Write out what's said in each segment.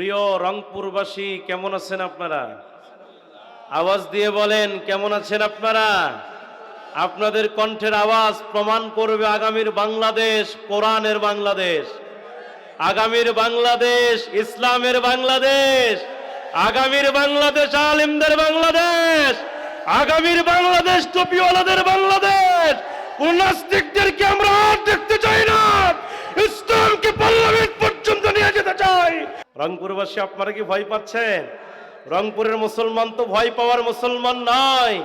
প্রিয় রংপুরবাসী, কেমন আছেন আপনারা? আওয়াজ দিয়ে বলেন, কেমন আছেন আপনারা? আপনাদের কণ্ঠের আওয়াজ প্রমাণ করবে আগামীর বাংলাদেশ কোরআনের বাংলাদেশ, আগামীর বাংলাদেশ ইসলামের বাংলাদেশ, আগামীর বাংলাদেশ আলেমদের বাংলাদেশ, আগামীর বাংলাদেশ টুপিওয়ালাদের বাংলাদেশ। কোন নাস্তিকদেরকে আমরা আর দেখতে চাই না, ইসলামকে পার্লামেন্ট পর্যন্ত নিয়ে যেতে চাই। রংপুরবাসী, আপনারা কি ভয় পাচ্ছেন? রংপুরের মুসলমান তো ভয় পাওয়ার মুসলমান নয়,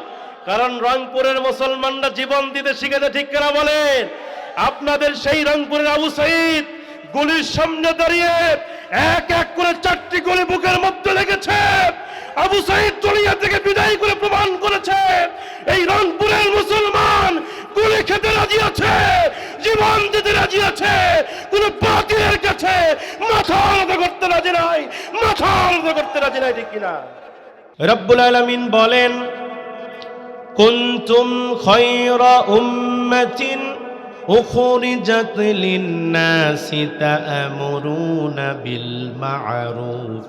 কারণ রংপুরের মুসলমানরা জীবন দিতে শিখেছে, ঠিক কিনা বলেন? আপনাদের সেই রংপুরের আবু সাইদ গুলির সামনে দাঁড়িয়ে এক এক করে 4টি গুলি বুকের মধ্যে লেগেছে। আবু সাইদ দুনিয়া থেকে বিদায় করে প্রমাণ করেছে এই রংপুরের মুসলমান গুলি খেতে রাজি আছে, জীবন দিতে রাজি আছে, কোন বাতিলের কাছে মাথা আলাদা করতে রাজি নাই, মাথা আলাদা করতে রাজি নাই, ঠিক কিনা? রব্বুল আলামিন বলেন, কুনতুম খায়রা উম্মাতিন উখরিজাত লিন-নাসি তা'মুরুনা বিল মা'রুফ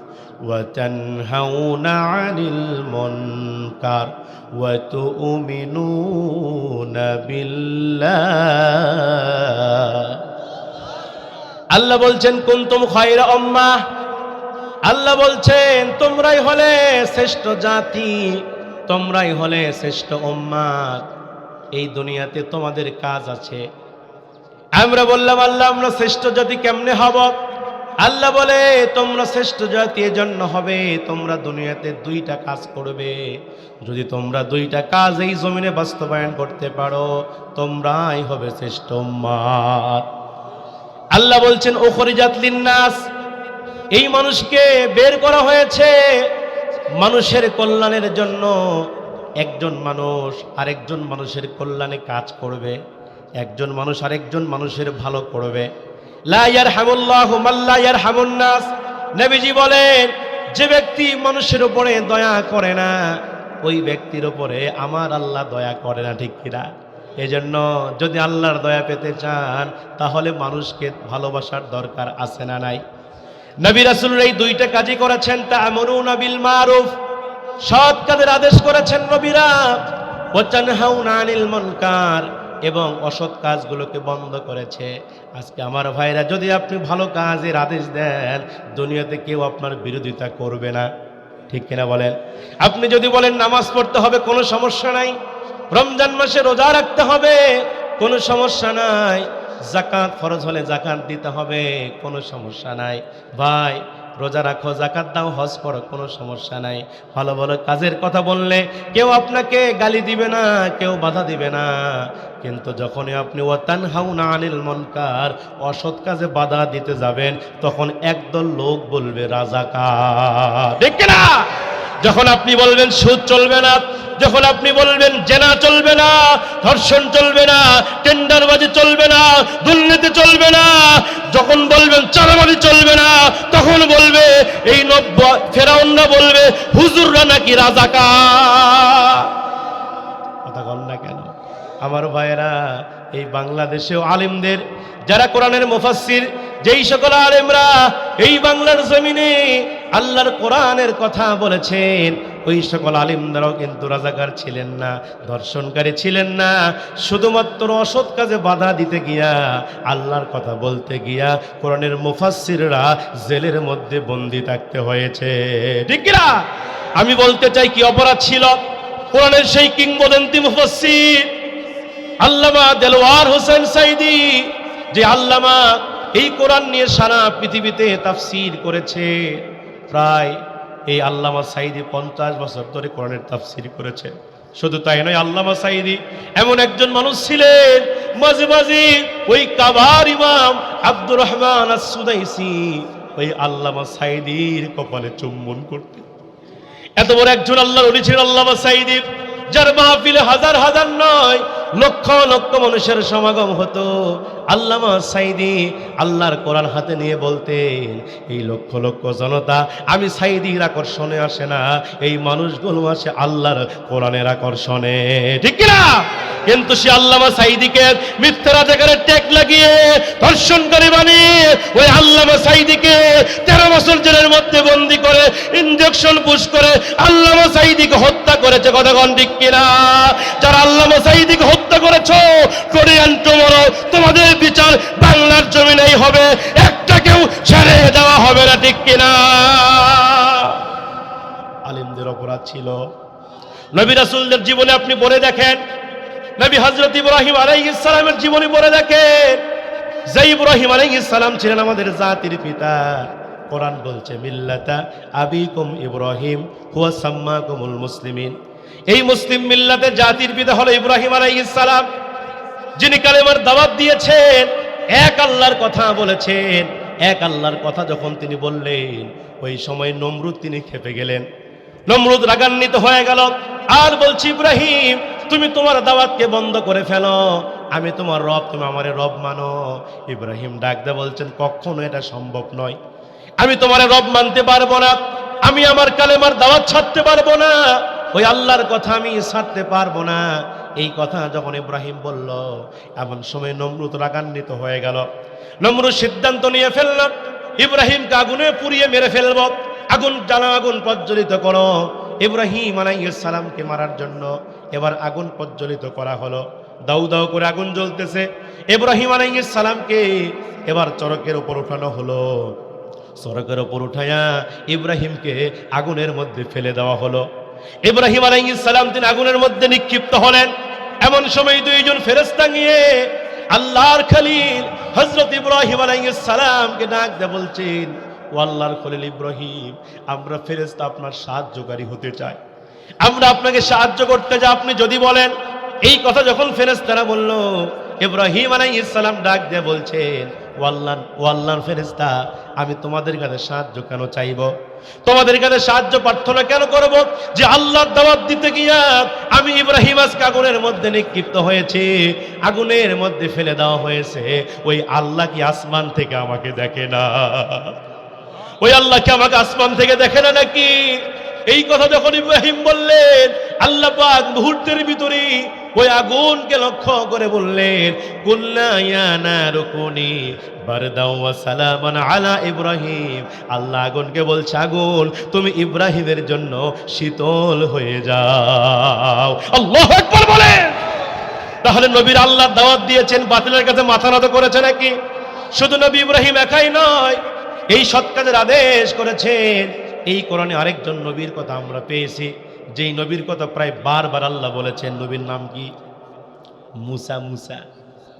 ওয়া তানহাউনা 'আনিল মুনকার ওয়া তু'মিনুনা বিল্লাহ। আল্লাহ বলছেন, কুনতুম খায়রা উম্মাহ, আল্লাহ বলছেন তোমরাই হলে শ্রেষ্ঠ জাতি, তোমরাই হলে শ্রেষ্ঠ উম্মাত। এই দুনিয়াতে তোমাদের কাজ আছে। আমরা বললাম, আল্লাহ আমরা শ্রেষ্ঠ জাতি কেমনে হব? আল্লাহ বলে, তোমরা শ্রেষ্ঠ জাতি এজন্য হবে তোমরা দুনিয়াতে 2টা কাজ করবে। যদি তোমরা 2টা কাজ এই জমিনে বাস্তবায়ন করতে পারো, তোমরাই হবে শ্রেষ্ঠ উম্মাত। আল্লাহ বলছেন, উখরিজাত লিন-নাস, এই মানুষকে বের করা হয়েছে মানুষের কল্যাণের জন্য। একজন মানুষ আরেকজন মানুষের কল্যাণে কাজ করবে, একজন মানুষ আরেকজন মানুষের ভালো করবে। লা ইয়ারহামুল্লাহু মান লা ইয়ারহামুন নাস। নবীজি বলেন, যে ব্যক্তি মানুষের উপরে দয়া করে না, ওই ব্যক্তির উপরে আমার আল্লাহ দয়া করে না, ঠিক কিনা? এজন্য যদি আল্লাহর দয়া পেতে চান, তাহলে মানুষকে ভালোবাসার দরকার আছে না নাই? নবী রাসূল এই 2টা কাজই করেছেন। তা'মুরুনা বিল মারুফ, সৎ কাজের আদেশ করেছেন নবীরা, ওয়া তানহাউনা আনিল মুনকার, এবং অসৎ কাজগুলোকে বন্ধ করেছে। আজকে আমার ভাইরা, যদি আপনি ভালো কাজের আদেশ দেন, দুনিয়াতে কেউ আপনার বিরোধিতা করবে না, ঠিক কিনা বলেন? আপনি যদি বলেন নামাজ পড়তে হবে, কোনো সমস্যা নাই। রমজান মাসে রোজা রাখতে হবে, কোনো সমস্যা নাই। যাকাত ফরজ হলে যাকাত দিতে হবে, কোনো সমস্যা নাই। ভাই, রোজা রাখো, যাকাত দাও, হজ করো, কোনো সমস্যা নাই। ভালো ভালো কাজের কথা বললে কেউ আপনাকে গালি দিবে না, কেউ বাধা দিবে না। কিন্তু যখনই আপনি ওয়া তানহাউনা আনিল মুনকার, অসৎ কাজে বাধা দিতে যাবেন, তখন একদল লোক বলবে রাজাকার, ঠিক না? যখন আপনি বলবেন সুদ চলবে না, যখন আপনি বলবেন জেনা চলবে না, ধর্ষণ চলবে না, টেন্ডারবাজি চলবে না, দুর্নীতি চলবে না, যখন বলবেন চাঁদাবাজি চলবে না, তখন বলবে এই নব্য ফেরাউনরা বলবে হুজুররা নাকি রাজাকার। কথা বল না কেন? আমার ভাইয়েরা, এই বাংলাদেশেও আলেমদের, যারা কোরআনের মুফাসসির, যেই সকল আলেমরা এই বাংলার জমিনে আল্লাহর কোরআনের কথা বলেছেন, ওই সকল আলেমরাও কিন্তু রাজাকার ছিলেন না, ধর্ষণকারী ছিলেন না। শুধুমাত্র অসৎ কাজে বাধা দিতে গিয়া, আল্লাহর কথা বলতে গিয়া কোরআনের মুফাসসিররা জেলের মধ্যে বন্দী থাকতে হয়েছে, ঠিক কিনা? আমি বলতে চাই, কি অপরাধ ছিল কোরআনের সেই কিংবদন্তি মুফাসসির আল্লামা দেলওয়ার হোসেন সাইদি, যে আল্লামা এই কোরআন নিয়ে সারা পৃথিবীতে তাফসীর করেছে। প্রায় এই আল্লামা সাইদি 50 বছর ধরে কোরআনের তাফসীর করেছে। শুধু তাই নয়, আল্লামা সাইদি এমন একজন মানুষ ছিলেন, মাঝে মাঝে ওই কাবার ইমাম আব্দুর রহমান আস-সুদাইসি ওই আল্লামা সাইদির কপালে চুম্বন করতেন। এত বড় একজন আল্লাহর ওলি ছিলেন আল্লামা সাইদি, যার মাহফিলে হাজার হাজার নয়, লক্ষ লক্ষ মানুষের সমাগম হতো। আল্লামা সাইদি আল্লাহর কোরআন হাতে নিয়ে বলতেন, এই লক্ষ লক্ষ জনতা আমি সাইদির আকর্ষণে আসে না, এই মানুষগুলো আসে আল্লাহর কোরআনের আকর্ষণে, ঠিক কিনা? কিন্তু সে আল্লামা সাঈদীকে মিথ্যা রাজাকারের ট্যাগ লাগিয়ে ধর্ষণকারী বানিয়ে ওই আল্লামা সাঈদীকে 13 বছর জেলের মধ্যে বন্দী করে ইনজেকশন পুশ করে আল্লামা সাঈদীকে হত্যা করেছে। কথা কোন ঠিক কিনা? যারা আল্লামা সাঈদীকে হত্যা করেছো, কোরিয়ান টুমরো তোমাদের বিচার বাংলার জমিনেই হবে, একটা কেউ ছেড়ে দেওয়া হবে না, ঠিক কিনা? আলেমদের অপরাধ ছিল। নবী রাসূলদের জীবনে আপনি পড়ে দেখেন, নবী হযরত ইব্রাহিম আলাইহিস সালামের জীবনী পড়ে দেখেন, যে ইব্রাহিম আলাইহিস সালাম ছিলেন আমাদের জাতির পিতা। কোরআন বলছে মিল্লাতা আবিকুম ইব্রাহিম হুয়া সাম্মাকুমুল মুসলিমিন। এই মুসলিম মিল্লাতের জাতির পিতা হলো ইব্রাহিম আলাইহিস সালাম, যিনি কালেমার দাওয়াত দিয়েছেন, এক আল্লাহর কথা বলেছেন। এক আল্লাহর কথা যখন তিনি বললেন, ওই সময় নমরুদ তিনি খেপে গেলেন, নমরুদ রাগান্বিত হয়ে গেল। আর বলছি ইব্রাহিম, তুমি তোমার দাওয়াতকে বন্ধ করে ফেলো, আমি তোমার রব, তুমি আমারে রব মানো। ইব্রাহিম ডাক দিয়ে বলছেন, কখনো এটা সম্ভব নয়, আমি তোমার রব মানতে পারবো না, আমি আমার কালেমার দাওয়াত ছাড়তে পারবো না, ওই আল্লাহর কথা আমি ছাড়তে পারবো না। এই কথা যখন ইব্রাহিম বলল, এমন সময় নমরুদ রাগান্বিত হয়ে গেল। নমরুদ সিদ্ধান্ত নিয়ে ফেলল, ইব্রাহিমকে আগুনে পুড়িয়ে মেরে ফেলব, আগুন জ্বালা, আগুন প্রজ্বলিত করো। ইব্রাহিম আলাইহিস সালামকে মারার জন্য এবার আগুন প্রজ্বলিত করা হলো, দাউ দাউ করে আগুন জ্বলতেছে। ইব্রাহিম আলাইহিস সালামকে এবার চরকের উপর উঠানো হলো, চরকের উপর উঠায়া ইব্রাহিমকে আগুনের মধ্যে ফেলে দেওয়া হলো। ইব্রাহিম আলাইহিস সালাম তিনি আগুনের মধ্যে নিক্ষিপ্ত হলেন। এমন সময় দুইজন ফেরেশতা নিয়ে আল্লাহর খলিল হযরত ইব্রাহিম আলাইহিস সালামকে ডাক দিয়ে বলছেন, ও আল্লাহর খলিল ইব্রাহিম, আমরা ফেরেশতা আপনার সাহায্যকারী হতে চাই, আমরা আপনাকে সাহায্য করতে চাই, আপনি যদি বলেন। এই কথা যখন ফেরেশতারা বলল, ইব্রাহিম আলাইহিস সালাম ডাক দিয়ে বলছেন, ও আল্লাহর ফেরেশতা, আমি তোমাদের কাছে সাহায্য কেন চাইব, তোমাদের কাছে সাহায্য প্রার্থনা কেন করব, যে আল্লাহর দাওয়াত দিতে গিয়া আমি ইব্রাহিম আজকে আগুনের মধ্যে নিক্ষিপ্ত হয়েছে, আগুনের মধ্যে ফেলে দেওয়া হয়েছে। ওই আল্লাহ কি আসমান থেকে আমাকে দেখে না? ওই আল্লাহ কি আমাকে আসমান থেকে দেখে না নাকি? এই কথা যখন ইব্রাহিম বললেন, আল্লাহ পাক মুহূর্তের ভিতরেই ওই আগুনকে লক্ষ্য করে বললেন, কুল্লা ইয়া নারু কুনি বারদাও ওয়া সালামান আলা ইব্রাহিম। আল্লাহ আগুনকে বলছে, আগুন তুমি ইব্রাহিমের জন্য শীতল হয়ে যাও। আল্লাহু আকবার বলেন। তাহলে নবীর আল্লাহ দাওয়াত দিয়েছেন, বাতিলের কাছে মাথা নত করেছে নাকি? শুধু নবী ইব্রাহিম একাই নয়, এই সৎ কাজের আদেশ করেছেন। এই কোরআনে আরেকজন নবীর কথা আমরা পেয়েছি, যেই নবীর কথা প্রায় বারবার আল্লাহ বলেছেন। নবীর নাম কি? মুসা। মুসা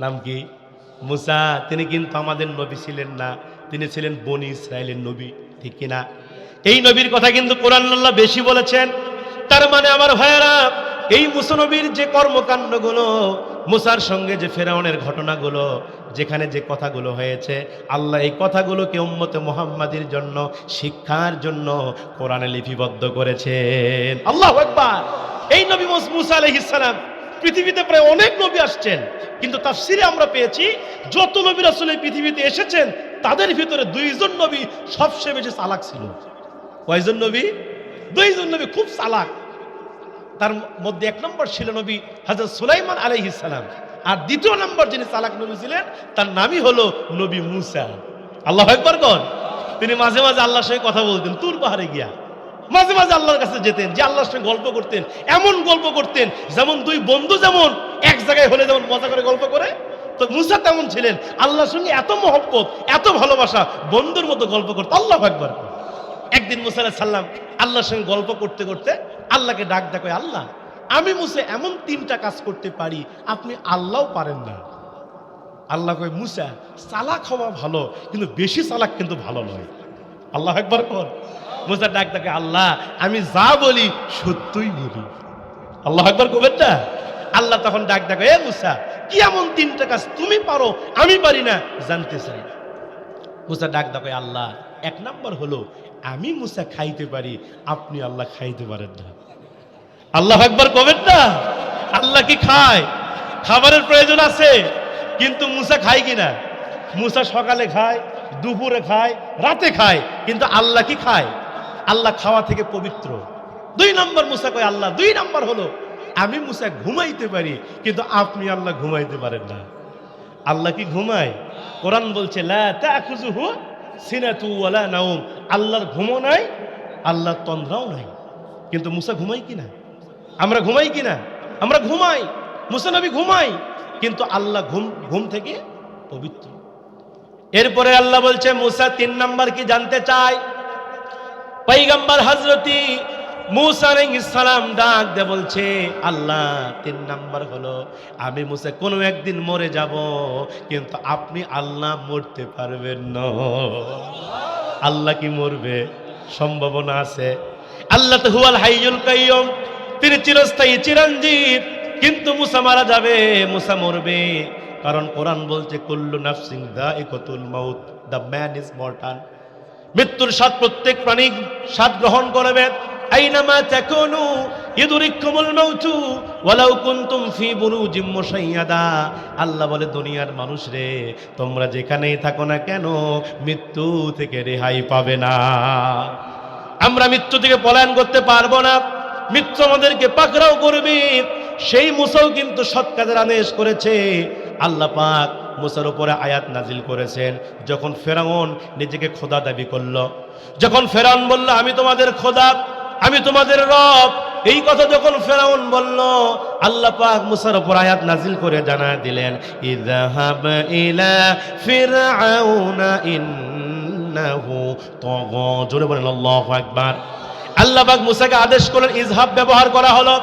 নাম কি? মুসা। তিনি কিন্তু আমাদের নবী ছিলেন না, তিনি ছিলেন বনি ইসরায়েলের নবী, ঠিক কিনা? এই নবীর কথা কিন্তু কোরআন আল্লাহ বেশি বলেছেন। তার মানে আমার ভাইয়েরা, এই মুসা নবীর যে কর্মকাণ্ডগুলো, মুসার সঙ্গে যে ফেরাউনের ঘটনাগুলো, যেখানে যে কথাগুলো হয়েছে, আল্লাহ এই কথাগুলোকে উম্মতে মুহাম্মাদির জন্য, শিক্ষার জন্য কোরআনে লিপিবদ্ধ করেছেন। আল্লাহু আকবার। এই নবী মুসা আলাইহিস সালাম, পৃথিবীতে প্রায় অনেক নবী আসছেন, কিন্তু তাফসীরে আমরা পেয়েছি যত নবী রাসূল এই পৃথিবীতে এসেছেন, তাদের ভিতরে দুইজন নবী সবচেয়ে বেশি চালাক ছিল। কয়জন নবী? দুইজন নবী খুব চালাক। তার মধ্যে এক নম্বর ছিল নবী হযরত সুলাইমান আলাইহিস সালাম, আর দ্বিতীয় নম্বর যিনি চালাক নবী ছিলেন, তার নামই হলো নবী মুসা। আল্লাহু আকবার কোন। তিনি মাঝে মাঝে আল্লাহর সঙ্গে কথা বলতেন, তুর পাহাড়ে গিয়া মাঝে মাঝে আল্লাহর কাছে যেতেন, যে আল্লাহর সঙ্গে গল্প করতেন। এমন গল্প করতেন যেমন দুই বন্ধু যেমন এক জায়গায় হলে যেমন মজা করে গল্প করে, তো মুসা তেমন ছিলেন। আল্লাহর সঙ্গে এত মহব্বত, এত ভালোবাসা, বন্ধুর মতো গল্প করতে। আল্লাহু আকবার। একদিন মুসা আলাইহিস সালাম আল্লাহর সঙ্গে গল্প করতে করতে আল্লাহকে ডাক ডাক, আল্লাহ, আমি মুসা এমন 3টা কাজ করতে পারি, আপনি আল্লাহও পারেন না। আল্লাহ কয়, মুসা, চালাক হওয়া ভালো, কিন্তু বেশি চালাক কিন্তু ভালো নয়। আল্লাহু আকবার কর। মুসা ডাক ডাকে, আল্লাহ, আমি যা বলি সত্যই বলি। আল্লাহু আকবার কবেন না? আল্লাহ তখন ডাক ডাকে, এ মুসা, কি এমন 3টা কাজ তুমি পারো আমি পারি না, জানতে চাই। মুসা ডাক ডাকে, আল্লাহ, 1 নম্বর হলো আমি মুসা খাইতে পারি, আপনি আল্লাহ খাইতে পারেন না। আল্লাহু আকবার কবেন না? আল্লাহ কি খায়? খাবারের প্রয়োজন আছে, কিন্তু মুসা খায় কিনা? মুসা সকালে খায়, দুপুরে খায়, রাতে খায়, কিন্তু আল্লাহ কি খায়? আল্লাহ খাওয়া থেকে পবিত্র। 2 নম্বর মুসা কয়, আল্লাহ 2 নম্বর হলো আমি মুসা ঘুমাইতে পারি, কিন্তু আপনি আল্লাহ ঘুমাইতে পারেন না। আল্লাহ কি ঘুমায়? কোরআন বলছে লা তাখুযুহু সিনাতু ওয়ালা নাওম, আল্লাহর ঘুমও নাই, আল্লাহর তন্দ্রাও নাই। কিন্তু মুসা ঘুমাই কিনা? আমরা ঘুমাই কিনা? আমরা ঘুমাই, মুসা নবী ঘুমাই, কিন্তু আল্লাহ ঘুম থেকে পবিত্র। এরপরে আল্লাহ বলছে মুসা 3 নাম্বার কি জানতে চায়? পয়গম্বর হযরতি মুসা আলাইহিস সালাম ডাক দিয়ে বলছে আল্লাহ 3 নাম্বার হলো আমি মুসা কোনো একদিন মরে যাব, কিন্তু আপনি আল্লাহ মরতে পারবেন না। আল্লাহ কি মরবে? সম্ভাবনা আছে। আল্লাহ তো হুয়াল হাইয়ুল কাইয়ুম, তিনি চিরস্থায়ী চিরঞ্জীব, কিন্তু মুসা মারা যাবে, মুসা মরবে। কারণ কোরআন বলছে কুল্লু নাফসিন যায়িকাতুল মাউত, দ্য ম্যান ইজ মর্টাল। মৃত্যুর স্বাদ প্রত্যেক প্রাণী স্বাদ গ্রহণ করবে। আইনামা তাকুনু ইদরিকুমুল মাউতু ওয়ালাউ কুনতুম ফি বুরুজিম মুশাইয়াদা। আল্লাহ বলে দুনিয়ার মানুষ রে, তোমরা যেখানেই থাকো না কেন মৃত্যু থেকে রেহাই পাবে না। আমরা মৃত্যু থেকে পলায়ন করতে পারবো না, মৃত্যু আমাদেরকে পাকড়াও করবে। সেই মুসাও কিন্তু সৎ কাজের আদেশ করেছে। আল্লাহ পাক মুসার উপরে আয়াত নাজিল করেছেন, যখন ফেরাউন নিজেকে খোদা দাবি করলো, যখন ফেরাউন বলল আমি তোমাদের খোদা, আমি তোমাদের রব, এই কথা যখন ফেরাউন বলল, আল্লাহ পাক মুসার উপর আয়াত নাজিল করে জানায় দিলেন ইযহাব ইলা ফিরআউনা ইন্নাহু তাগা। জোরে বলেন আল্লাহু আকবার। আল্লাহ পাক মুসাকে আদেশ করলেন, ইযহাব ব্যবহার করা হলো।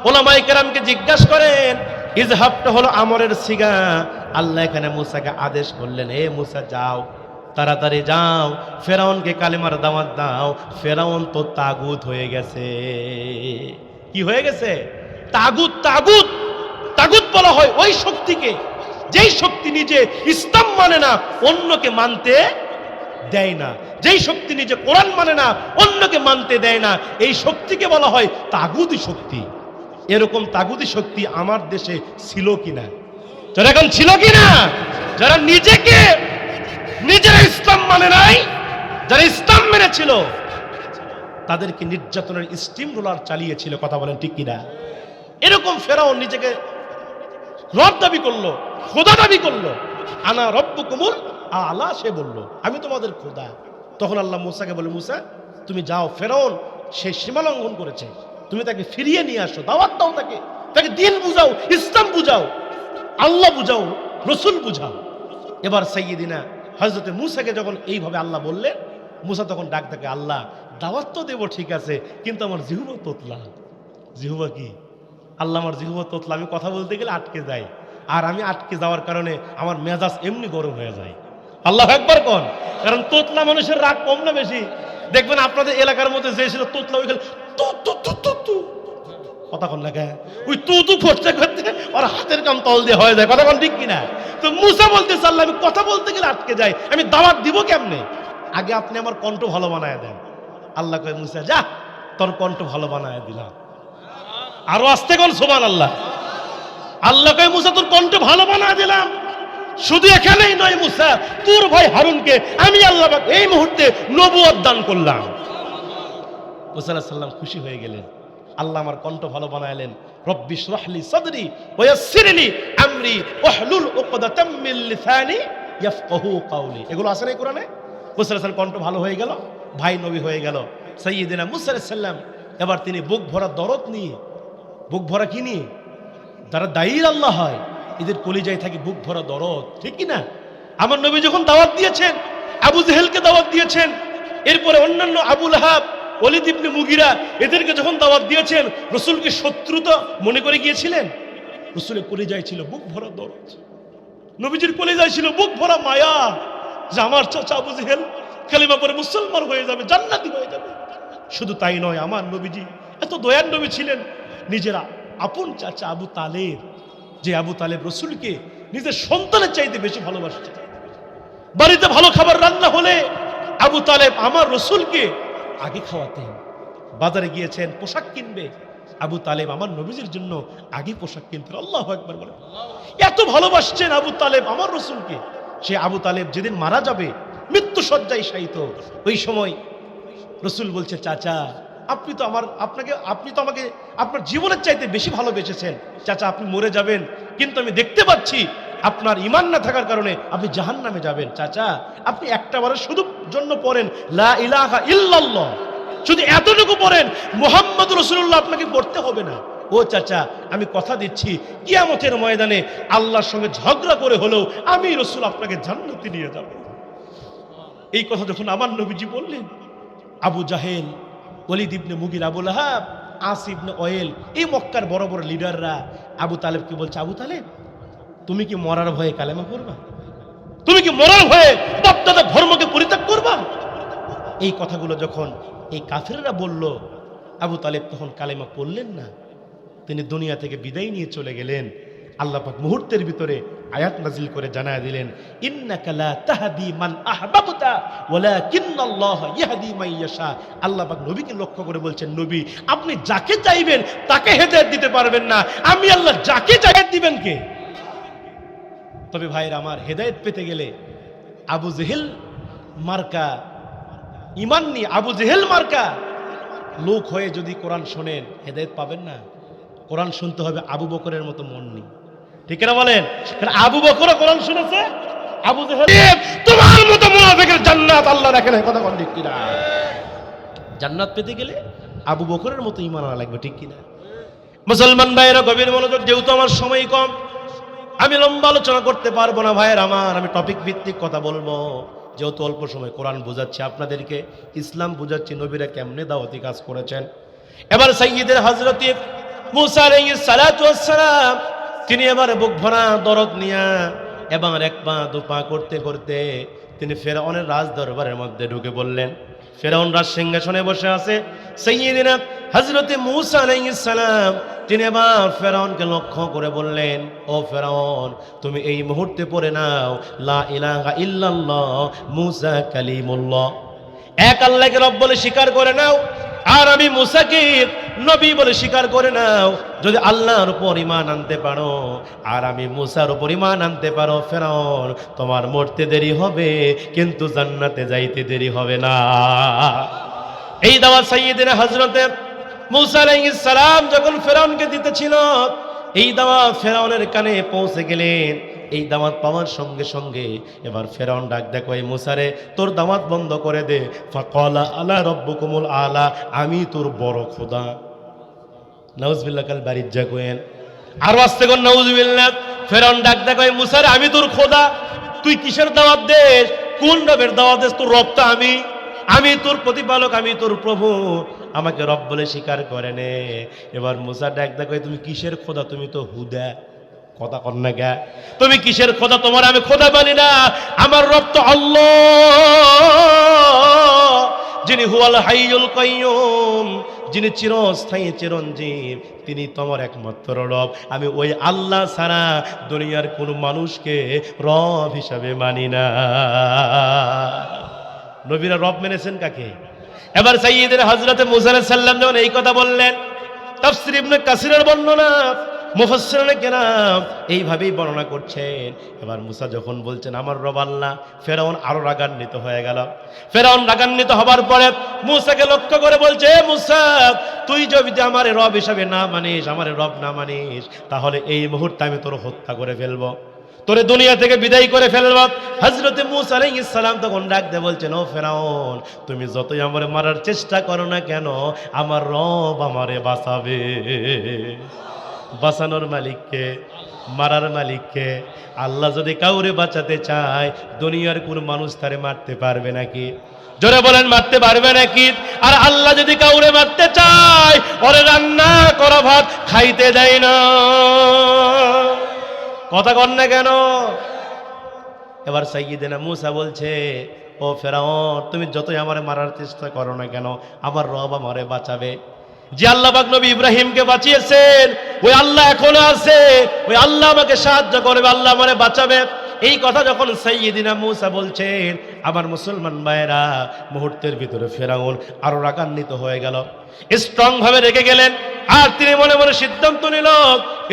উলামায়ে কেরামকে জিজ্ঞাসা করেন, ইযহাবটা হলো আমরের সিগা। আল্লাহ এখানে মুসাকে আদেশ করলেন, হে মুসা যাও, তাড়াতাড়ি যাও, ফেরাউনকে কালেমার দাওয়াত দাও। ফেরাউন তো তাগুত হয়ে গেছে। কি হয়ে গেছে? তাগুত। তাগুত তাগুত বলা হয় ওই শক্তিকে, যেই শক্তি নিজে ইসলাম মানে না, অন্যকে মানতে দেয় না। যেই শক্তি নিজে কোরআন মানে না, অন্যকে মানতে দেয় না, এই শক্তিকে বলা হয় তাগুতি শক্তি। এরকম তাগুতি শক্তি আমার দেশে ছিল কিনা? যারা এখন ছিল কিনা? যারা নিজেরা ইসলাম মানে নাই, যারা ইসলাম মেনেছিল তাদেরকে নির্যাতনের স্টিম রোলার চালিয়েছিল। কথা বলেন ঠিক কিনা? এরকম ফেরাউন নিজেকে রব দাবি করলো, খোদা দাবি করলো। আনা রব্বুকুমুল আলা, সে বলল আমি তোমাদের খোদা। তখন আল্লাহ মুসাকে বলে, মুসা তুমি যাও, ফেরাউন সে সীমা লঙ্ঘন করেছে, তুমি তাকে ফিরিয়ে নিয়ে আসো, দাওয়াত দাও, তাকে দিন বুঝাও, ইসলাম বুঝাও, আল্লাহ বুঝাও, রসুল বুঝাও। এবার সাইয়্যিদিনা হযরতে মুসাকে যখন এইভাবে আল্লাহ বললেন, মুসা তখন ডাক থাকে, আল্লাহ দাওয়াত তো দেবো ঠিক আছে, কিন্তু আমার জিহ্বা তোতলা। জিহ্বা কি? আল্লাহ আমার জিহ্বা তোতলা, আমি কথা বলতে গেলে আটকে যাই, আর আমি আটকে যাওয়ার কারণে আমার মেজাজ এমনি গরম হয়ে যায়। আল্লাহু আকবার কোন। কারণ তোতলা মানুষের রাগ কম না বেশি? দেখবেন আপনাদের এলাকার মধ্যে যে ছিল তোতলা, ওই খেলে তু তু তু তু তু, কথা কন না কেন? ওই তু তু করতে করতে ওর হাতের কাম তল দিয়ে হয়ে যায়। কথা কন ঠিক কিনা? তো মুসা বলতেছে, আল্লাহ আমি কথা বলতে গেলে আটকে যাই, আমি দাওয়াত দিব কেমনে? আগে আপনি আমার কণ্ঠ ভালো বানায় দেন। আল্লাহ কয়, মুসা যা, তোর কণ্ঠ ভালো বানায় দিলাম। আরো আস্তে কোন সুবহানাল্লাহ। আল্লাহ কয়, মুসা তোর কণ্ঠ ভালো বানায় দিলাম। শুধু এখানেই নয় মুসা, তোর ভাই হারুনকে আমি আল্লাহ এই মুহূর্তে নবুয়ত দান করলাম। মুসা আলাইহিস সালাম খুশি হয়ে গেলেন, আল্লাহ আমার কণ্ঠ ভালো বানাইলেন। রব্বি ইশরাহলি সাদরি ওয়া ইয়াসসিরলি আমরি ওয়াহলুল উকদাতাম মিন লিসানি ইয়াফকাহু কাওলি। এগুলো আছে না কোরআনে? মুসা আলাইহিস সালাম কণ্ঠ ভালো হয়ে গেল, ভাই নবী হয়ে গেল সাইয়্যিদিনা মুসা আলাইহিস সালাম। এবার তিনি বুক ভরা দরদ নিয়ে, বুক ভরা কি নিয়ে? যারা দায়ীর আল্লাহ হয় এদের কলিজায় থাকে বুক ভরা দরদ, ঠিক কি না? আমার নবী যখন দাওয়াত দিয়েছেন, আবু জেহেলকে দাওয়াত দিয়েছেন, এরপরে অন্যান্য আবু লাহাব, ওয়ালিদ ইবনে মুগিরা, এদেরকে যখন দাওয়াত দিয়েছেন, রাসূলকে শত্রু তো মনে করে গিয়েছিলেন। রাসূলের কলিজায় ছিল বুক ভরা দরদ, নবীজির কলিজায় ছিল বুক ভরা মায়া, যে আমার চাচা আবু জেহেল কালিমা পড়ে মুসলমান হয়ে যাবে, জান্নাতি হয়ে যাবে। শুধু তাই নয়, আমার নবীজি এত দয়ার নবী ছিলেন, নিজেরা আপন চাচা আবু তালেব, যে আবু তালেব রাসূলকে নিজের সন্তানের চাইতে বেশি ভালোবাসতেন। বাড়িতে ভালো খাবার রান্না হলে আবু তালেব আমার রাসূলকে আগে খাওয়াতেন। বাজারে গিয়েছেন পোশাক কিনবে, আবু তালেব আমার নবীজির জন্য আগে পোশাক কিনতেন। আল্লাহু আকবার বলেন। এত ভালোবাসছেন আবু তালেব আমার রাসূলকে। সে আবু তালেব যেদিন মারা যাবে, মৃত্যু শয্যায় শায়িত, ওই সময় রাসূল বলছে, চাচা আপনি তো আমাকে আপনার জীবনের চাইতে বেশি ভালোবেসেছেন। চাচা আপনি মরে যাবেন, কিন্তু আমি দেখতে পাচ্ছি আপনার ঈমান না থাকার কারণে আপনি জাহান্নামে যাবেন। চাচা আপনি একটা বারের শুধু জন্য পড়েন লা ইলাহা ইল্লাল্লাহ, শুধু এতটুকু পড়েন, মুহাম্মদ রাসূলুল্লাহ আপনাকে পড়তে হবে না। ও চাচা আমি কথা দিচ্ছি কিয়ামতের ময়দানে আল্লাহর সঙ্গে ঝগড়া করে হলেও আমি রাসূল আপনাকে জান্নাতে নিয়ে যাব। এই কথা যখন আমার নবীজি বললেন, আবু জাহেল, ওলীদ ইবনে মুগীরা, আবু লাহাব, আস ইবনে ওয়াইল, এই মক্কার বড় বড় লিডাররা আবু তালেবকে বলছে, আবু তালেব তুমি কি মরার ভয়ে কালেমা পড়বা? তুমি কি মরার ভয়ে বাপ-দাদা ধর্মকে পরিত্যাগ করবা? এই কথাগুলো যখন এই কাফেররা বলল, আবু তালেব তখন কালেমা পড়লেন না, তিনি দুনিয়া থেকে বিদায় নিয়ে চলে গেলেন। আল্লাহ পাক মুহূর্তের ভিতরে আয়াত নাজিল করে জানায় দিলেন, ইন্নাকা লা তাহদি মান আহবাবতা ওয়ালাকিন্নাল্লাহ ইয়াহদি মান ইয়াশা। আল্লাহ পাক নবীকে লক্ষ্য করে বলছেন, নবী আপনি যাকে চাইবেন তাকে হেদায়েত দিতে পারবেন না, আমি আল্লাহ যাকে হেদায়েত দিবেন কে? তবে ভাইরা আমার, হেদায়েত পেতে গেলে আবু জেহেল মার্কা ঈমান নিয়ে আবু জেহেল মার্কা লোক হয়ে যদি কোরআন শোনেন হেদায়েত পাবেন না। কোরআন শুনতে হবে আবু বকরের মতো মন নিয়ে, ঠিক না বলেন? আবু বকর কোরআন শুনেছে, আবু জেহেল তোমার মতো মুনাফিকের জান্নাত আল্লাহ রাখে না, কথা কোন ঠিক কিনা? জান্নাত পেতে গেলে আবু বকরের মতো ঈমান আনা লাগবে, ঠিক কিনা? মুসলমান ভাইয়েরা গভীর মনোযোগ, যেহেতু আমার সময় কম আমি লম্বা আলোচনা করতে পারবো না ভাইয়ের আমার, আমি টপিক ভিত্তিক কথা বলবো। যেহেতু অল্প সময় কোরআন বোঝাচ্ছি আপনাদেরকে, ইসলাম বোঝাচ্ছি, নবীরা কেমনে দাওয়াতি কাজ করেছেন। এবার সাইয়্যিদের হযরত মুসা আলাইহিস সালাতু ওয়াস সালাম তিনি এবার বুক ভরা দরদ নিয়া এবার এক পা দু পা করতে করতে তিনি ফেরাউনের রাজ দরবারের মধ্যে ঢুকে বললেন। ফেরাউন রাজ সিংহাসনে বসে আছে, সাইয়্যিদিনা হযরত মুসা আলাইহিস সালাম তিনি এবার ফেরাউনকে লক্ষ্য করে বললেন, ও ফেরাউন তুমি এই মুহূর্তে পড়ে নাও লা ইলাহা ইল্লাল্লাহ মুসা কালিমুল্লাহ, এক আল্লাহকে রব বলে স্বীকার করে নাও, আর আমি মুসাকে নবী বলে স্বীকার করে নাও। যদি আল্লাহর উপর ঈমান আনতে পারো আর আমি মুসার উপর ঈমান আনতে পারো, ফেরাউন তোমার মরতে দেরি হবে কিন্তু জান্নাতে যাইতে দেরি হবে না। এই দাওয়াত সাইয়্যিদিনা হযরতে মুসা আলাইহিস সালাম যখন ফেরাউনকে দিতেছিল, এই দাওয়াত ফেরাউনের কানে পৌঁছে গেলেন। এই দাওয়াত পাওয়ার সঙ্গে সঙ্গে এবার ফেরাউন ডাক দেখো, এই মুসারে তোর দাওয়াত বন্ধ করে দে। ফাকালা আলা রাব্বুকুমুল আলা, আমি তোর বড় খোদা। নাউজুবিল্লাহ, কাল বাড়ির যা কোয়েন আর আস্তে কোন নাউজুবিল্লাহ। ফেরাউন ডাক দেখো, এই মুসারে আমি তোর খোদা, তুই কিসের দাওয়াত দেস? কোন রবের দাওয়াত দেস? তোর রব তো আমি তোর প্রতিপালক, আমি তোর প্রভু, আমাকে রব বলে স্বীকার করে নে। এবার মুসা ডাক দেখো, তুমি কিসের খোদা? তুমি তো হুদা, কথা কর না গা, তুমি কিসের খোদা? তোমার আমি খোদা মানি না, আমার রব তো আল্লাহ, যিনি হুয়াল হাইয়ুল কাইয়ুম, যিনি চিরস্থায়ী চিরঞ্জীব, তিনি তোমার একমাত্র রব। আমি ওই আল্লাহ ছাড়া দুনিয়ার কোনো মানুষকে রব হিসাবে মানি না। নবীরা রব মেনেছেন কাকে? এবার সাইয়্যিদিনা হযরত মুসা আলাইহিস সালাম যখন এই কথা বললেন, তাফসীর ইবনে কাসিরের বর্ণনা, মুফাসসিরিনে কেরাম এইভাবেই বর্ণনা করছেন। এবার মুসা যখন বলছেন আমার রব আল্লাহ, ফেরাউন আরো রাগান্বিত হয়ে গেল। ফেরাউন রাগান্বিত হবার পরে মুসাকে লক্ষ্য করে বলছে, মুসা তুই যদি আমার রব হিসাবে না মানিস, আমার রব না মানিস, তাহলে এই মুহূর্তে আমি তোর হত্যা করে ফেলবো, তোরে দুনিয়া থেকে বিদায় করে ফেলব। হযরত মুসা আলাইহিস সালাম তখন ডাক দিয়ে বলছেন, ও ফেরাউন তুমি যতই আমারে মারার চেষ্টা করো না কেন, আমার রব আমারে বাঁচাবে। বাঁচানোর মালিককে, মারার মালিককে। আল্লাহ যদি কাউরে বাঁচাতে চায় দুনিয়ার কোন মানুষ তারে মারতে পারবে নাকি? জোরে বলেন, মারতে পারবে নাকি? আর আল্লাহ যদি কাউরে মারতে চায় ওরে রান্না করা ভাত খাইতে দেয় না, কথা কন না কেন? এবার সাইয়্যিদিনা মুসা বলছে, ও ফেরাউন তুমি যতই আমারে মারার চেষ্টা করো না কেন, আমার রব আমারে বাঁচাবে। যে আল্লাহ পাক নবী ইব্রাহিমকে বাঁচিয়েছেন ওই আল্লাহ এখনো আছে, ওই আল্লাহ আমাকে সাহায্য করবে, আল্লাহ আমারে বাঁচাবে। এই কথা যখন সাইয়্যিদিনা মুসা বলছেন, আমার মুসলমান ভাইয়েরা মুহূর্তের ভিতরে ফেরাউন আরো রাগান্বিত হয়ে গেল, স্ট্রং ভাবে রেগে গেলেন। আর তিনি মনে মনে সিদ্ধান্ত নিল,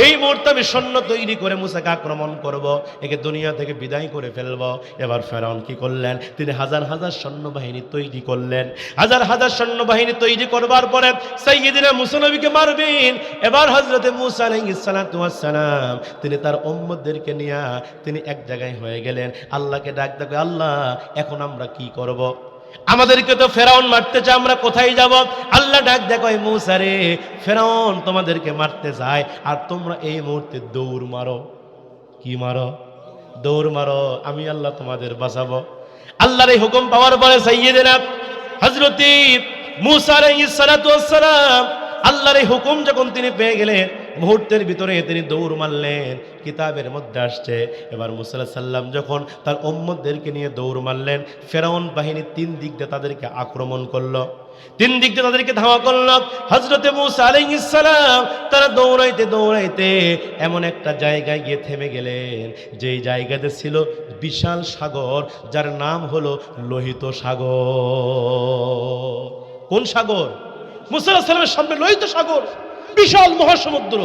এই মুহূর্তে আমি সৈন্য তৈরি করে মুসাকে আক্রমণ করব, একে দুনিয়া থেকে বিদায় করে ফেলব। এবার ফেরাউন কি করলেন, তিনি হাজার হাজার সৈন্যবাহিনী তৈরি করলেন। হাজার হাজার সৈন্যবাহিনী তৈরি করবার পরে সাইয়্যিদিনা মুসা নবীকে মারবেন। এবার হযরতে মুসা আলাইহিস সালাতু ওয়াস সালাম তিনি তার উম্মতদেরকে নিয়ে তিনি এক জায়গায় হয়ে গেলেন। আল্লাহকে ডাক দেখো, আল্লাহ এখন আমরা কি করব? আমাদেরকে তো ফেরাউন মারতে চায়, আমরা কোথায় যাব? আল্লাহ ডাক দেখো, মুসা রে, ফেরাউন তোমাদেরকে মারতে যায়, আর তোমরা এই মুহূর্তে দৌড় মারো। কি মারো? দৌড় মারো, আমি আল্লাহ তোমাদের বাঁচাবো। আল্লাহর এই হুকুম পাওয়ার পরে সাইয়্যিদিনা হযরতে মুসা আলাইহিস সালাতু ওয়াস সালাম আল্লাহর এই হুকুম যখন তিনি পেয়ে গেলেন, মুহূর্তের ভিতরে তিনি দৌড় মারলেন। কিতাবের মধ্যে আসছে, এবার মুসা আলাইহিস সালাম যখন তার উম্মতদেরকে নিয়ে দৌড় মারলেন, ফেরাউন বাহিনী তিন দিক দিয়ে তাদেরকে আক্রমণ করলো, তিন দিক দিয়ে তাদেরকে ধাওয়া করলো। হযরতে মুসা আলাইহিস সালাম তারা দৌড়াইতে দৌড়াইতে এমন একটা জায়গায় গিয়ে থেমে গেলেন, যেই জায়গাতে ছিল বিশাল সাগর, যার নাম হলো লোহিত সাগর। কোন সাগর? মুসা আলাইহিস সালামের সামনে লোহিত সাগর, বিশাল মহাসমুদ্র।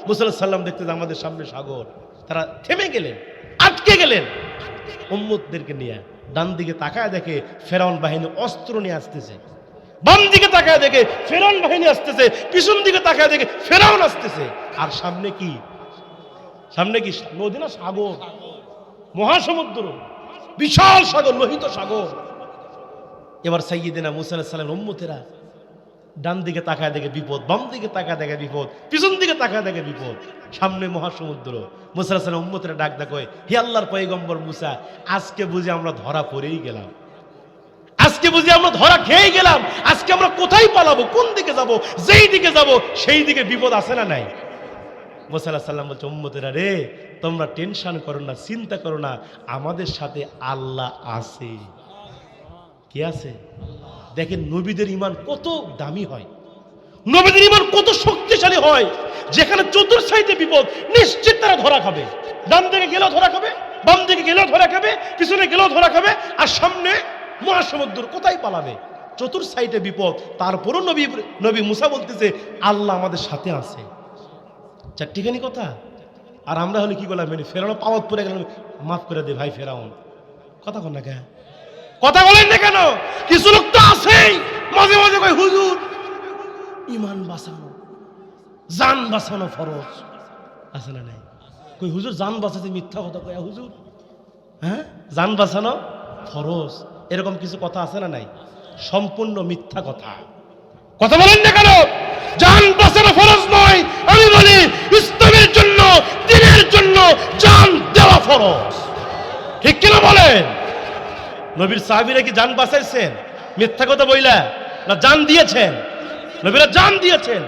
মুসা আলাইহিস সালাম দেখতে যে আমাদের সামনে সাগর, তারা থেমে গেলেন, আটকে গেলেন। উম্মতদেরকে নিয়ে ডান দিকে তাকায় দেখে ফেরাউন বাহিনী অস্ত্র নিয়ে আসতেছে, বাম দিকে তাকায় দেখে ফেরাউন বাহিনী আসতেছে, পিছন দিকে তাকায় দেখে ফেরাউন আসতেছে। আর সামনে কি? সামনে কি নদী না সাগর, মহাসমুদ্র, বিশাল সাগর, লোহিত সাগর। এবার সাইয়্যিদিনা মুসা আলাইহিস সালামের উম্মতেরা ডান দিকে তাকায় দেখে বিপদ, বাম দিকে তাকায় দেখে বিপদ, পিছন দিকে তাকায় দেখে বিপদ, সামনে মহাসমুদ্র। মুসা আলাইহিস সালাম উম্মতেরা ডাক ডাক, হে আল্লাহর পয়গম্বর মুসা, আজকে বুঝি আমরা ধরা পড়েই গেলাম, আজকে বুঝি আমরা ধরা খেয়ে গেলাম। আজকে আমরা কোথায় পালাবো, কোন দিকে যাব? যেই দিকে যাব সেই দিকে বিপদ আছে না নাই? মুসা আলাইহিস সালাম বলছে, উম্মতেরা রে, তোমরা টেনশন করো না, চিন্তা করো না, আমাদের সাথে আল্লাহ আছে। কি আছে? দেখেন নবীদের ঈমান কত দামি হয়, নবীদের ঈমান কত শক্তিশালী হয়। যেখানে চতুর্সাইডে বিপদ, নিশ্চিত তারা ধরা খাবে। ডান দিকে গেলেও ধরা খাবে, বাম দিকে গেলেও ধরা খাবে, পিছনে গেলেও ধরা খাবে, আর সামনে মহাসমুদ্র, কোথায় পালাবে? চতুর্সাইডে বিপদ। তারপরও নবী মুসা বলতেছে আল্লাহ আমাদের সাথে আছে। চারটিখানি কথা। আর আমরা হলে কি করলাম, মানে ফেরাউন পাওয়াত পড়ে গেলাম, মাফ করে দে ভাই ফেরাউন। কথা কন না কেন? কথা বলেন না কেন? কিছু লোক তো আছেই মাঝে মাঝে কয়, হুজুর ঈমান বাঁচানো, জান বাঁচানো ফরজ। আছে না নাই? কই হুজুর জান বাঁচাতে মিথ্যা কথা কয় হুজুর, হ্যাঁ জান বাঁচানো ফরজ, এরকম কিছু কথা আছে না নাই? সম্পূর্ণ মিথ্যা কথা। কথা বলেন না কেন? জান বাঁচানো ফরজ নয়, আমি বলি ইসলামের জন্য, দ্বীনের জন্য জান দেওয়া ফরজ। ঠিক কিনা বলেন? নবীর সাহাবীরা কি জান বাঁচাইছেন মিথ্যা কথা বইলা? না, জান দিয়েছেন। নবীরা জান দিয়েছেন।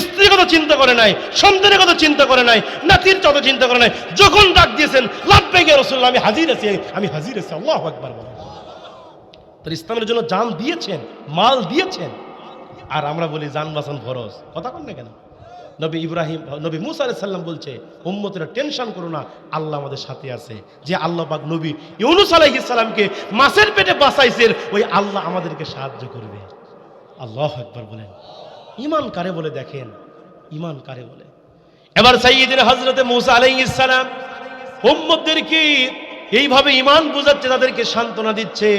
স্ত্রীর কথা চিন্তা করে নাই, সন্তানের কথা চিন্তা করে নাই, নাতির কথা চিন্তা করে নাই। যখন ডাক দিয়েছেন লাব্বাইক ইয়া রাসূলুল্লাহ, আমি হাজির আছি, আমি হাজির আছি, আল্লাহু আকবার বলেন। তার ইসলামের জন্য জান দিয়েছেন, মাল দিয়েছেন। আর আমরা বলি জান বাঁচান ফরজ। কথা বলেন না কেন? নবী মুসা আলাইহিস সালাম বলছে, উম্মতেরা টেনশন করো না, আল্লাহ আমাদের সাথে আছে। যে আল্লাহ পাক নবী ইউনূস আলাইহিস সালামকে মাছের পেটে বাঁচাইছেন, ওই আল্লাহ আমাদেরকে সাহায্য করবে। আল্লাহু আকবার বলেন। ঈমান কারে বলে দেখেন, ঈমান কারে বলে। এবার সাইয়্যিদিনা হযরতে মুসা আলাইহিস সালাম উম্মতদেরকে এইভাবে ঈমান বুঝাচ্ছে, তাদেরকে সান্ত্বনা দিচ্ছে,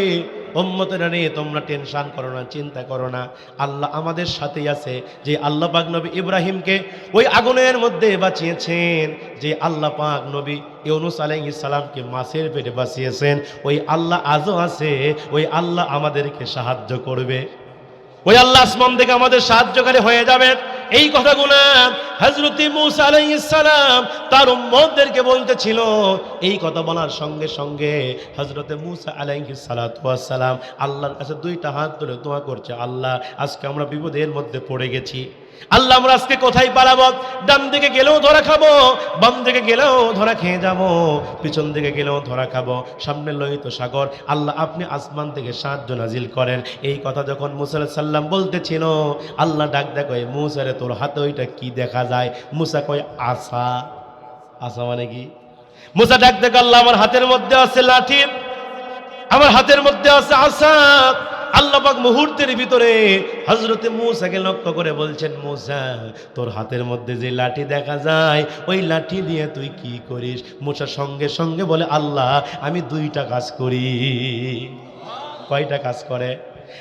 উম্মতেরা রে, তোমরা টেনশন করো না, চিন্তা করো না, আল্লাহ আমাদের সাথেই আছে। যে আল্লাহ পাক নবী ইব্রাহিমকে ওই আগুনের মধ্যে বাঁচিয়েছেন, যে আল্লাহ পাক নবী ইউনূস আলাইহিস সালামকে মাছের পেটে বাঁচিয়েছেন, ওই আল্লাহ আজও আছে, ওই আল্লাহ আমাদেরকে সাহায্য করবে। ওই আল্লাহ আসমান থেকে আমাদের সাহায্যকারী হয়ে যাবেন। এই কথাগুলো হযরতে মুসা আলাইহিস সালাম তার উম্মতদেরকে বলতেছিল। এই কথা বলার সঙ্গে সঙ্গে হযরতে মুসা আলাইহিস সালাতু ওয়াস সালাম আল্লাহর কাছে দুইটা হাত ধরে দোয়া করছে, আল্লাহ আজকে আমরা বিপদের মধ্যে পড়ে গেছি, আল্লাহ আমরা আজকে কোথায় পালাবো? ডান দিকে গেলেও ধরা খাবো, বাম দিকে গেলেও ধরা খেয়ে যাব, পিছন দিকে গেলেও ধরা খাবো, সামনে লোহিত সাগর, আল্লাহ আপনি আসমান থেকে সাহায্য নাজিল করেন। এই কথা যখন মুসা আলাইহিস সালাম বলতেছিল, আল্লাহ ডাক দেখ, মুসা রে তোর হাতে ওইটা কি দেখা যায়? মুসা কয় আসা। আসা মানে কি? মুসা ডাক দেখ, আল্লাহ আমার হাতের মধ্যে আছে লাঠি, আমার হাতের মধ্যে আছে আসা, আল্লাহ পাক মুহূর্তের ভিতরে হযরতে মূসাকে লক্ষ্য করে বলছেন, মূসা তোর হাতের মধ্যে যে লাঠি দেখা যায় ওই লাঠি দিয়ে তুই কি করিস? মূসা সঙ্গে সঙ্গে বলে, আল্লাহ আমি দুইটা কাজ করি। কয়টা কাজ করে?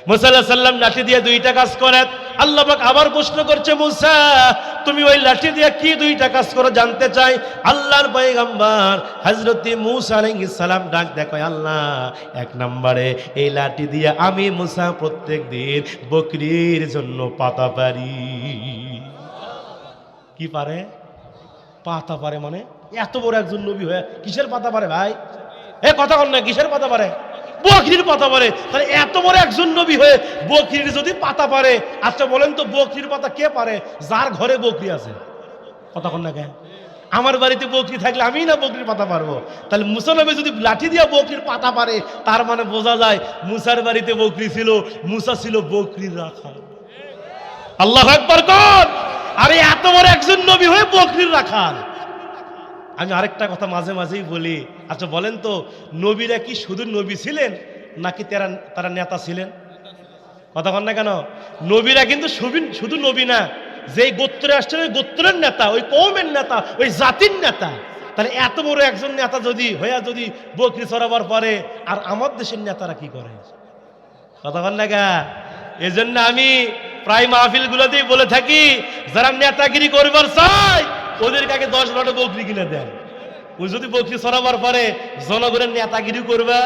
মূসা আলাইহিস সালাম লাঠি দিয়ে দুইটা কাজ করে। আল্লাহ পাক আবার প্রশ্ন করছে, মূসা তুমি ওই লাঠি দিয়ে কি দুইটা কাজ করো জানতে চাই। আল্লাহর পয়গম্বর হযরত মূসা আলাইহিস সালাম ডাক দেখো, আল্লাহ এক নম্বরে এই লাঠি দিয়ে আমি মূসা প্রত্যেকদিন বকরির জন্য পাতা পারি। কি পারে? পাতা পারে। মানে এত বড় একজন নবী হয়ে কিসের পাতা পারে ভাই? এ কথা বল না, কিসের পাতা পারে? বকরির পাতা পারে। তাহলে এত বড় একজন নবী হয়ে বকরির যদি পাতা পারে, আচ্ছা বলেন তো বকরির পাতা কে পারে? যার ঘরে বকরি আছে। কথা বল না কেন? আমার বাড়িতে বকরি থাকলে আমি না বকরির পাতা পারবো? তাহলে মুসা নবী যদি লাঠি দিয়ে বকরির পাতা পারে, তার মানে বোঝা যায় মুসার বাড়িতে বকরি ছিল, মুসা ছিল বকরির রাখাল। আল্লাহু আকবার কোন! আরে এত বড় একজন নবী হয়ে বকরির রাখাল। আমি আরেকটা কথা মাঝে মাঝেই বলি, আচ্ছা বলেন তো নবীরা কি শুধু নবী ছিলেন নাকি তারা নেতা ছিলেন? কথা বল না কেন? নবীরা কিন্তু শুধু নবী না, যেই গোত্রে আসছেন ওই গোত্রের নেতা, ওই কওমের নেতা, ওই জাতির নেতা। তাহলে এত বড় একজন নেতা যদি বকরি চড়াবার পরে, আর আমার দেশের নেতারা কি করে? কথা বল না কেন? এই জন্য আমি প্রায় মাহফিলগুলোতেই বলে থাকি, যারা নেতাগিরি করবার চায় ওদের কাকে 10-12টা বকরি কিনে দেন। ওই যদি বকরি ছড়াবার পরে জনগণের নেতাগিরি করবে,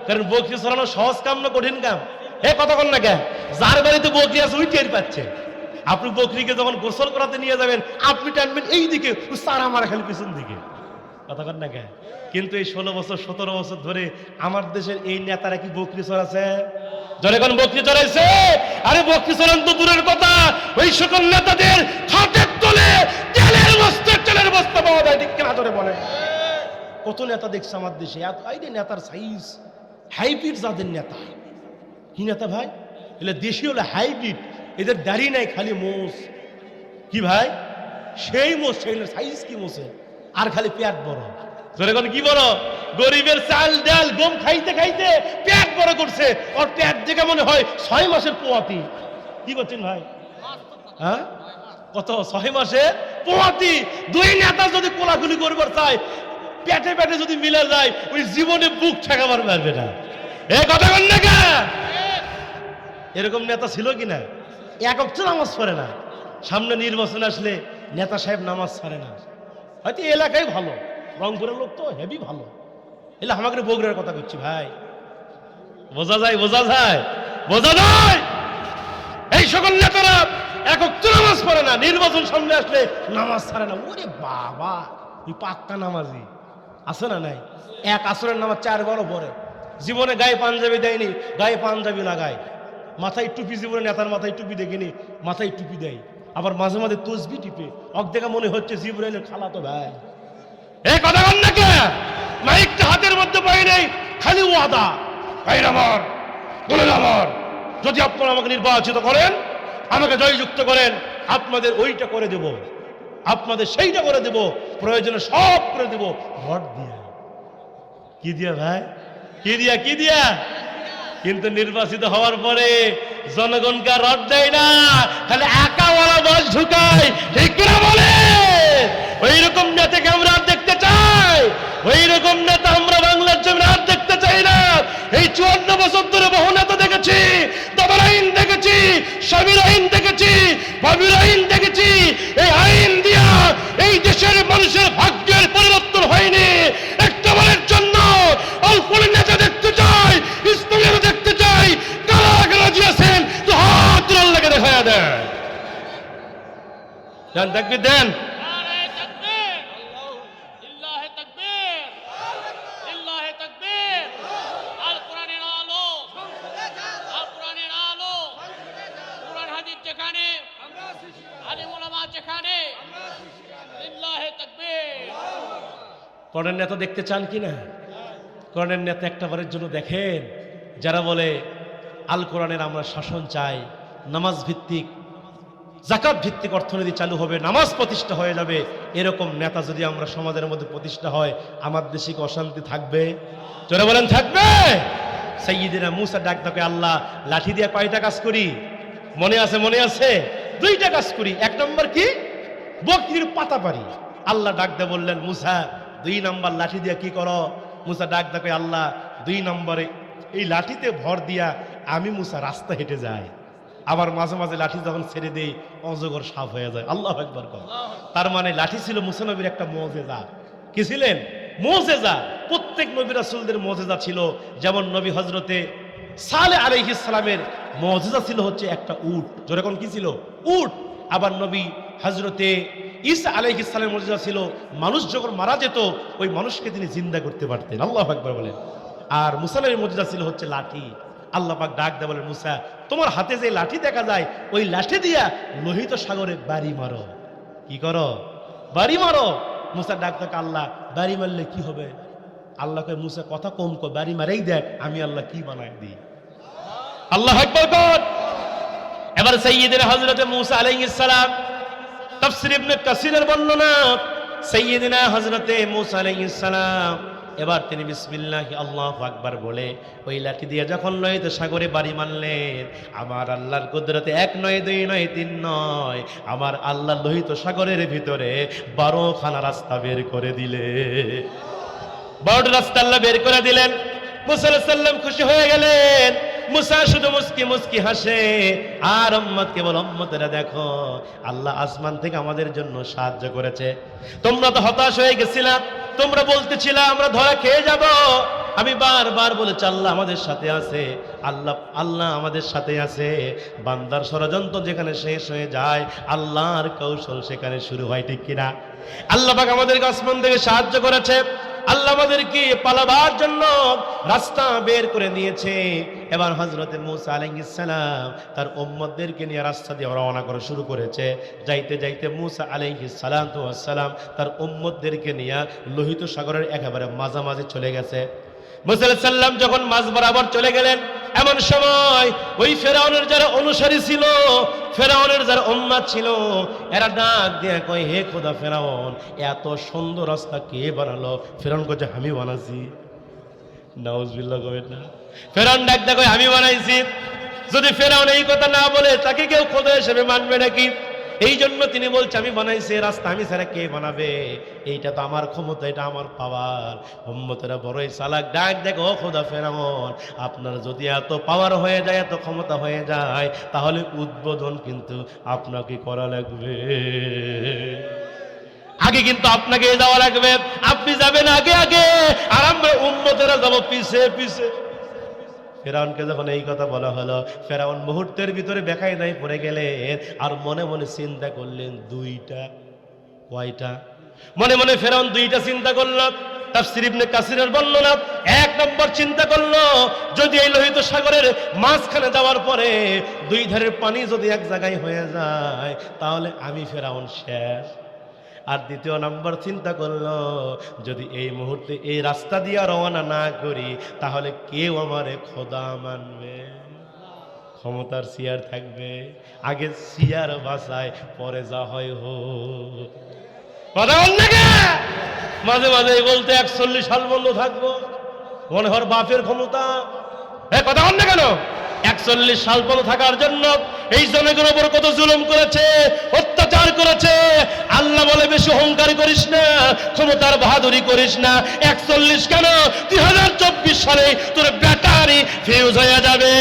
কারণ বকরি ছড়ানো সহজ কাম না কঠিন কাম? হে কথা বল না কেন? যার বাড়িতে বকরি আছে ওই টের পাচ্ছে। আপনি বকরিকে যখন গোসল করাতে নিয়ে যাবেন, আপনি টানবেন এই দিকে, ও সারা মারা খালি পিছন দিকে। কথা বল না কেন? কিন্তু এই 16 বছর 17 বছর ধরে আমার দেশের এই নেতারা কি বকরি চড়াচ্ছে? যখন বকরি চড়াইছে, আরে বকরি চড়ান তো দূরের কথা, ওই সকল নেতাদের খাটের তলে তেলের বস্তা পাওয়া যায়। ঠিক কেনা ধরে বলে কত নেতা দেখছে আমার দেশে। এই যে নেতার সাইজ হাইব্রিড, যাদের নেতা। কি নেতা ভাই? এলে দেশি হলে হাইব্রিড, এদের দাড়ি নাই, খালি মোষ। কি ভাই? সেই মোষ, সেই সাইজ কি মোষে, আর খালি পেট বড়। যখন কি বড়? গরিবের চাল ডাল গম খাইতে খাইতে পেট বড় করছে, ওর পেট দেখে মনে হয় 6 মাসের পোয়াতি। কি করছেন ভাই? হ্যাঁ কত? 6 মাসের পোয়াতি। দুই নেতা যদি কোলাকুলি করবার চায়, পেটে পেটে যদি মিলে যায়, ওই জীবনে বুক ঠেকাবার পারবে না। এ কথা বল না কেন? এরকম নেতা ছিল কিনা? এক ওয়াক্ত নামাজ পড়ে না। সামনে নির্বাচন আসলে নেতা সাহেব নামাজ ছাড়ে না। হয়তো এলাকায় ভালো, রংপুরের লোক তো হেভি ভালো। এলে আমাকে বগুড়ার কথা করছি ভাই। বোঝা যায়, বোঝা যায়, বোঝা যায়। এই সকল নেতারা এক ওয়াক্ত নামাজ পড়ে না, নির্বাচন সামনে আসলে নামাজ ছাড়ে না। ওরে বাবা, এই পাক্কা নামাজি আছে না নাই? এক আসরের নামাজ 4 বারও পড়ে। জীবনে গায়ে পাঞ্জাবি দেয়নি, গায়ে পাঞ্জাবি লাগায়। মাথায় টুপি, জীবনে নেতার মাথায় টুপি দেখিনি, মাথায় টুপি দেয়। আবার মাঝে মাঝে তসবি টিপে, দেখা মনে হচ্ছে জিবরাইলের খালাতো ভাই। এই কথা বল না কে? মাইকটা হাতের মধ্যে পাই নেই, খালি ওয়াদা। ভাই আমার বলেন, আমার যদি আপনারা আমাকে নির্বাচিত করেন, আমাকে জয়যুক্ত করেন, আপনাদের ওইটা করে দেব, আপনাদের সেইটা করে দেব, প্রয়োজনে সব করে দেব ভোট দিয়া। কি দিয়া ভাই? কি দিয়া? কি দিয়া? কিন্তু নির্বাচিত হওয়ার পরে জনগণকে রড দেয় না, খালি একাওয়ালা বল ঢুকায়। ঠিক কিনা বলে? ওই রকম নেতাকে আমরা আর দেখতে চাই? ওই রকম নেতা আমরা বাংলার জমিনে আর দেখতে চাই না। এই 54 বছর ধরে বহু নেতা দেখেছি, দাদার আইন দেখেছি, স্বামীর আইন দেখেছি, ভাবির আইন দেখেছি। এই আইন দিয়া এই দেশের মানুষের ভাগ্যের পরিবর্তন হয়নি। একটা বারের জন্য অল্প নেতা দেখতে চাই, ইসলামের দেখতে চাই। কারা কারা দিয়েছেন তো হাত আল্লাহকে দেখা দেন। দেন, দেখবি দেন। কোরআনের নেতা দেখতে চান কিনা? কোরআনের নেতা একটা বারের জন্য দেখেন, যারা বলে আল কোরআনের আমরা শাসন চাই, নামাজ ভিত্তিক, যাকাত ভিত্তিক অর্থনীতি চালু হবে, নামাজ প্রতিষ্ঠা হয়ে যাবে। এরকম নেতা যদি আমরা সমাজের মধ্যে প্রতিষ্ঠা হয়, আমার দেশে কি অশান্তি থাকবে? যারা বলেন থাকবে? সাইয়্যিদিনা মুসা ডাক দেখে, আল্লাহ লাঠি দিয়ে কয়টা কাজ করি? মনে আছে? মনে আছে? দুইটা কাজ করি। এক নম্বর কি? বকরির পাতা পারি। আল্লাহ ডাক দিয়ে বললেন, মুসা 2 নম্বর লাঠি দিয়ে কি করো? মুসা ডাক দেখে, আল্লাহ 2 নম্বরে এই লাঠিতে ভর দিয়া আমি মুসা রাস্তা হেঁটে যাই, আবার মাঝে মাঝে লাঠি যখন ছেড়ে দেই অজগর সাপ হয়ে যায়। আল্লাহু আকবার কর। তার মানে লাঠি ছিল মুসা নবীর একটা মুজিজা। কি ছিলেন? মুজিজা। প্রত্যেক নবী রাসূলদের মুজিজা ছিল। যেমন নবী হযরতে সালেহ আলাইহিস সালামের মুজিজা ছিল হচ্ছে একটা উট। যেরকম কি ছিল? উট। আবার নবী হযরতে ঈসা আলাইহিস সালামের মুজিজা ছিল মানুষ যখন মারা যেত ওই মানুষকে তিনি জিন্দা করতে পারতেন। আল্লাহু আকবার বলেন। আর মুসা নবীর মুজিজা ছিল হচ্ছে লাঠি। আল্লাহ পাক ডাক দেয়, বলেন, মুসা তোমার হাতে যে লাঠি দেখা যায় ওই লাঠি দিয়া লোহিত সাগরে বাড়ি মারো। কি করো? বাড়ি মারো। মুসা ডাক দেয়, আল্লাহ বাড়ি মারলে কি হবে? আল্লাহকে, মুসা কথা কম কর, বাড়ি মারেই দেখ, আমি আল্লাহ কি বানাই দিই। আল্লাহু আকবার কর। এবার সাইয়্যিদিনা হযরত মুসা আলাইহিস সালাম, তাফসীর ইবনে কাসিরের বর্ণনা, সাইয়্যিদিনা হযরত মুসা আলাইহিস সালাম এবার তিনি বিসমিল্লাহি আল্লাহু আকবার বলে ওই লাঠি দিয়ে যখন লোহিত সাগরে বাড়ি মারলেন, আমার আল্লাহর কুদরতে 1 নয় 2 নয় 3 নয়, আমার আল্লাহ লোহিত সাগরের ভিতরে 12 খানা রাস্তা বের করে দিলে। 12টা রাস্তা আল্লাহ বের করে দিলেন। মুসা আলাইহিস সালাম খুশি হয়ে গেলেন। মুসা শুধু মুস্কি মুস্কি হাসে আর উম্মতকে বলে, উম্মতেরা দেখো আল্লাহ আসমান থেকে আমাদের জন্য সাহায্য করেছে। তোমরা তো হতাশ হয়ে গেছিলাম, তোমরা বলতেছিলে আমরা ধরা খেয়ে যাব। আমি বারবার বলেছি আল্লাহ আমাদের সাথে আছে, আল্লাহ আল্লাহ আমাদের সাথে আছে। বান্দার ষড়যন্ত্র যেখানে শেষ হয়ে যায় আল্লাহর কৌশল সেখানে শুরু হয়, ঠিক কিনা? আল্লাহ পাক আমাদেরকে আসমান থেকে সাহায্য করেছে। আল্লাহ আমাদেরকে পালাবার জন্য রাস্তা বের করে দিয়েছে। এবার হযরতে মুসা আলাইহিস সালাম তার উম্মতদেরকে নিয়ে রাস্তা দিয়ে রওনা করা শুরু করেছে। যাইতে যাইতে মুসা আলাইহিস সালাম তার উম্মতদেরকে নিয়ে লোহিত সাগরের একেবারে মাঝামাঝি চলে গেছে। মুসা আলাইহিস সালাম যখন মাঝ বরাবর চলে গেলেন, এমন সময় ওই ফেরাউনের যারা অনুসারী ছিল, ফেরাউনের যারা উম্মত ছিল, এরা ডাক দিয়ে কয়, হে খোদা ফেরাউন, এত সুন্দর রাস্তা কে বানালো? ফেরাউন কয়, আমি বানাইছি। নাউজুবিল্লাহ কবেন না। ফেরাউন ডাক দিয়ে কয়, আমি বানাইছি। যদি ফেরাউন এই কথা না বলে তাকে কেউ খোদা হিসেবে মানবে নাকি? এই জন্য তিনি বলছে আমি বানাইছি রাস্তা, আমি ছাড়া কে বানাবে? এইটা তো আমার ক্ষমতা, এটা আমার পাওয়ার। উম্মতেরা বড়ই চালাক, ডাক দেখো, ও খোদা ফেরাউন, আপনার যদি এত পাওয়ার হয়ে যায়, এত ক্ষমতা হয়ে যায়, তাহলে উদ্বোধন কিন্তু আপনাকে করা লাগবে। আগে কিন্তু আপনাকে যাওয়া লাগবে, আপনি যাবেন আগে আগে, আর আমরা উম্মতেরা যাবো পিছে পিছে। ফেরাউনকে যখন এই কথা বলা হলো, ফেরাউন মুহূর্তের ভিতরে বেকায়দায় পড়ে গেলেন আর মনে মনে চিন্তা করলেন 2টা। কয়টা? মনে মনে ফেরাউন 2টা চিন্তা করল। তাফসীর ইবনে কাসিরের বর্ণনা, 1 নম্বর চিন্তা করলো, যদি এই লোহিত সাগরের মাঝখানে যাওয়ার পরে 2 ধারের পানি যদি এক জায়গায় হয়ে যায় তাহলে আমি ফেরাউন শেষ। আর 2 নম্বর চিন্তা করলো, যদি এই মুহূর্তে এই রাস্তা দিয়ে রওনা না করি তাহলে কেউ আমারে খোদা মানবে, ক্ষমতার চেয়ার থাকবে। আগে চেয়ার বাঁচায়, পরে যা হয় হোক। কথা বল না কে? মাঝে মাঝে বলতে 41 সাল বন্ধ থাকবো, মনে হর বাপের ক্ষমতা। কথা বল না কেন? 41 সাল পর্যন্ত থাকার জন্য এই জনগণের উপর কত জুলুম করেছে, অত্যাচার করেছে। আল্লাহ বলে বেশি অহংকার করিস না, ক্ষমতার বাহাদুরি করিস না। 41 কেন, 2024 সালে তোর ব্যাটারি ফিউজ হয়ে যাবে।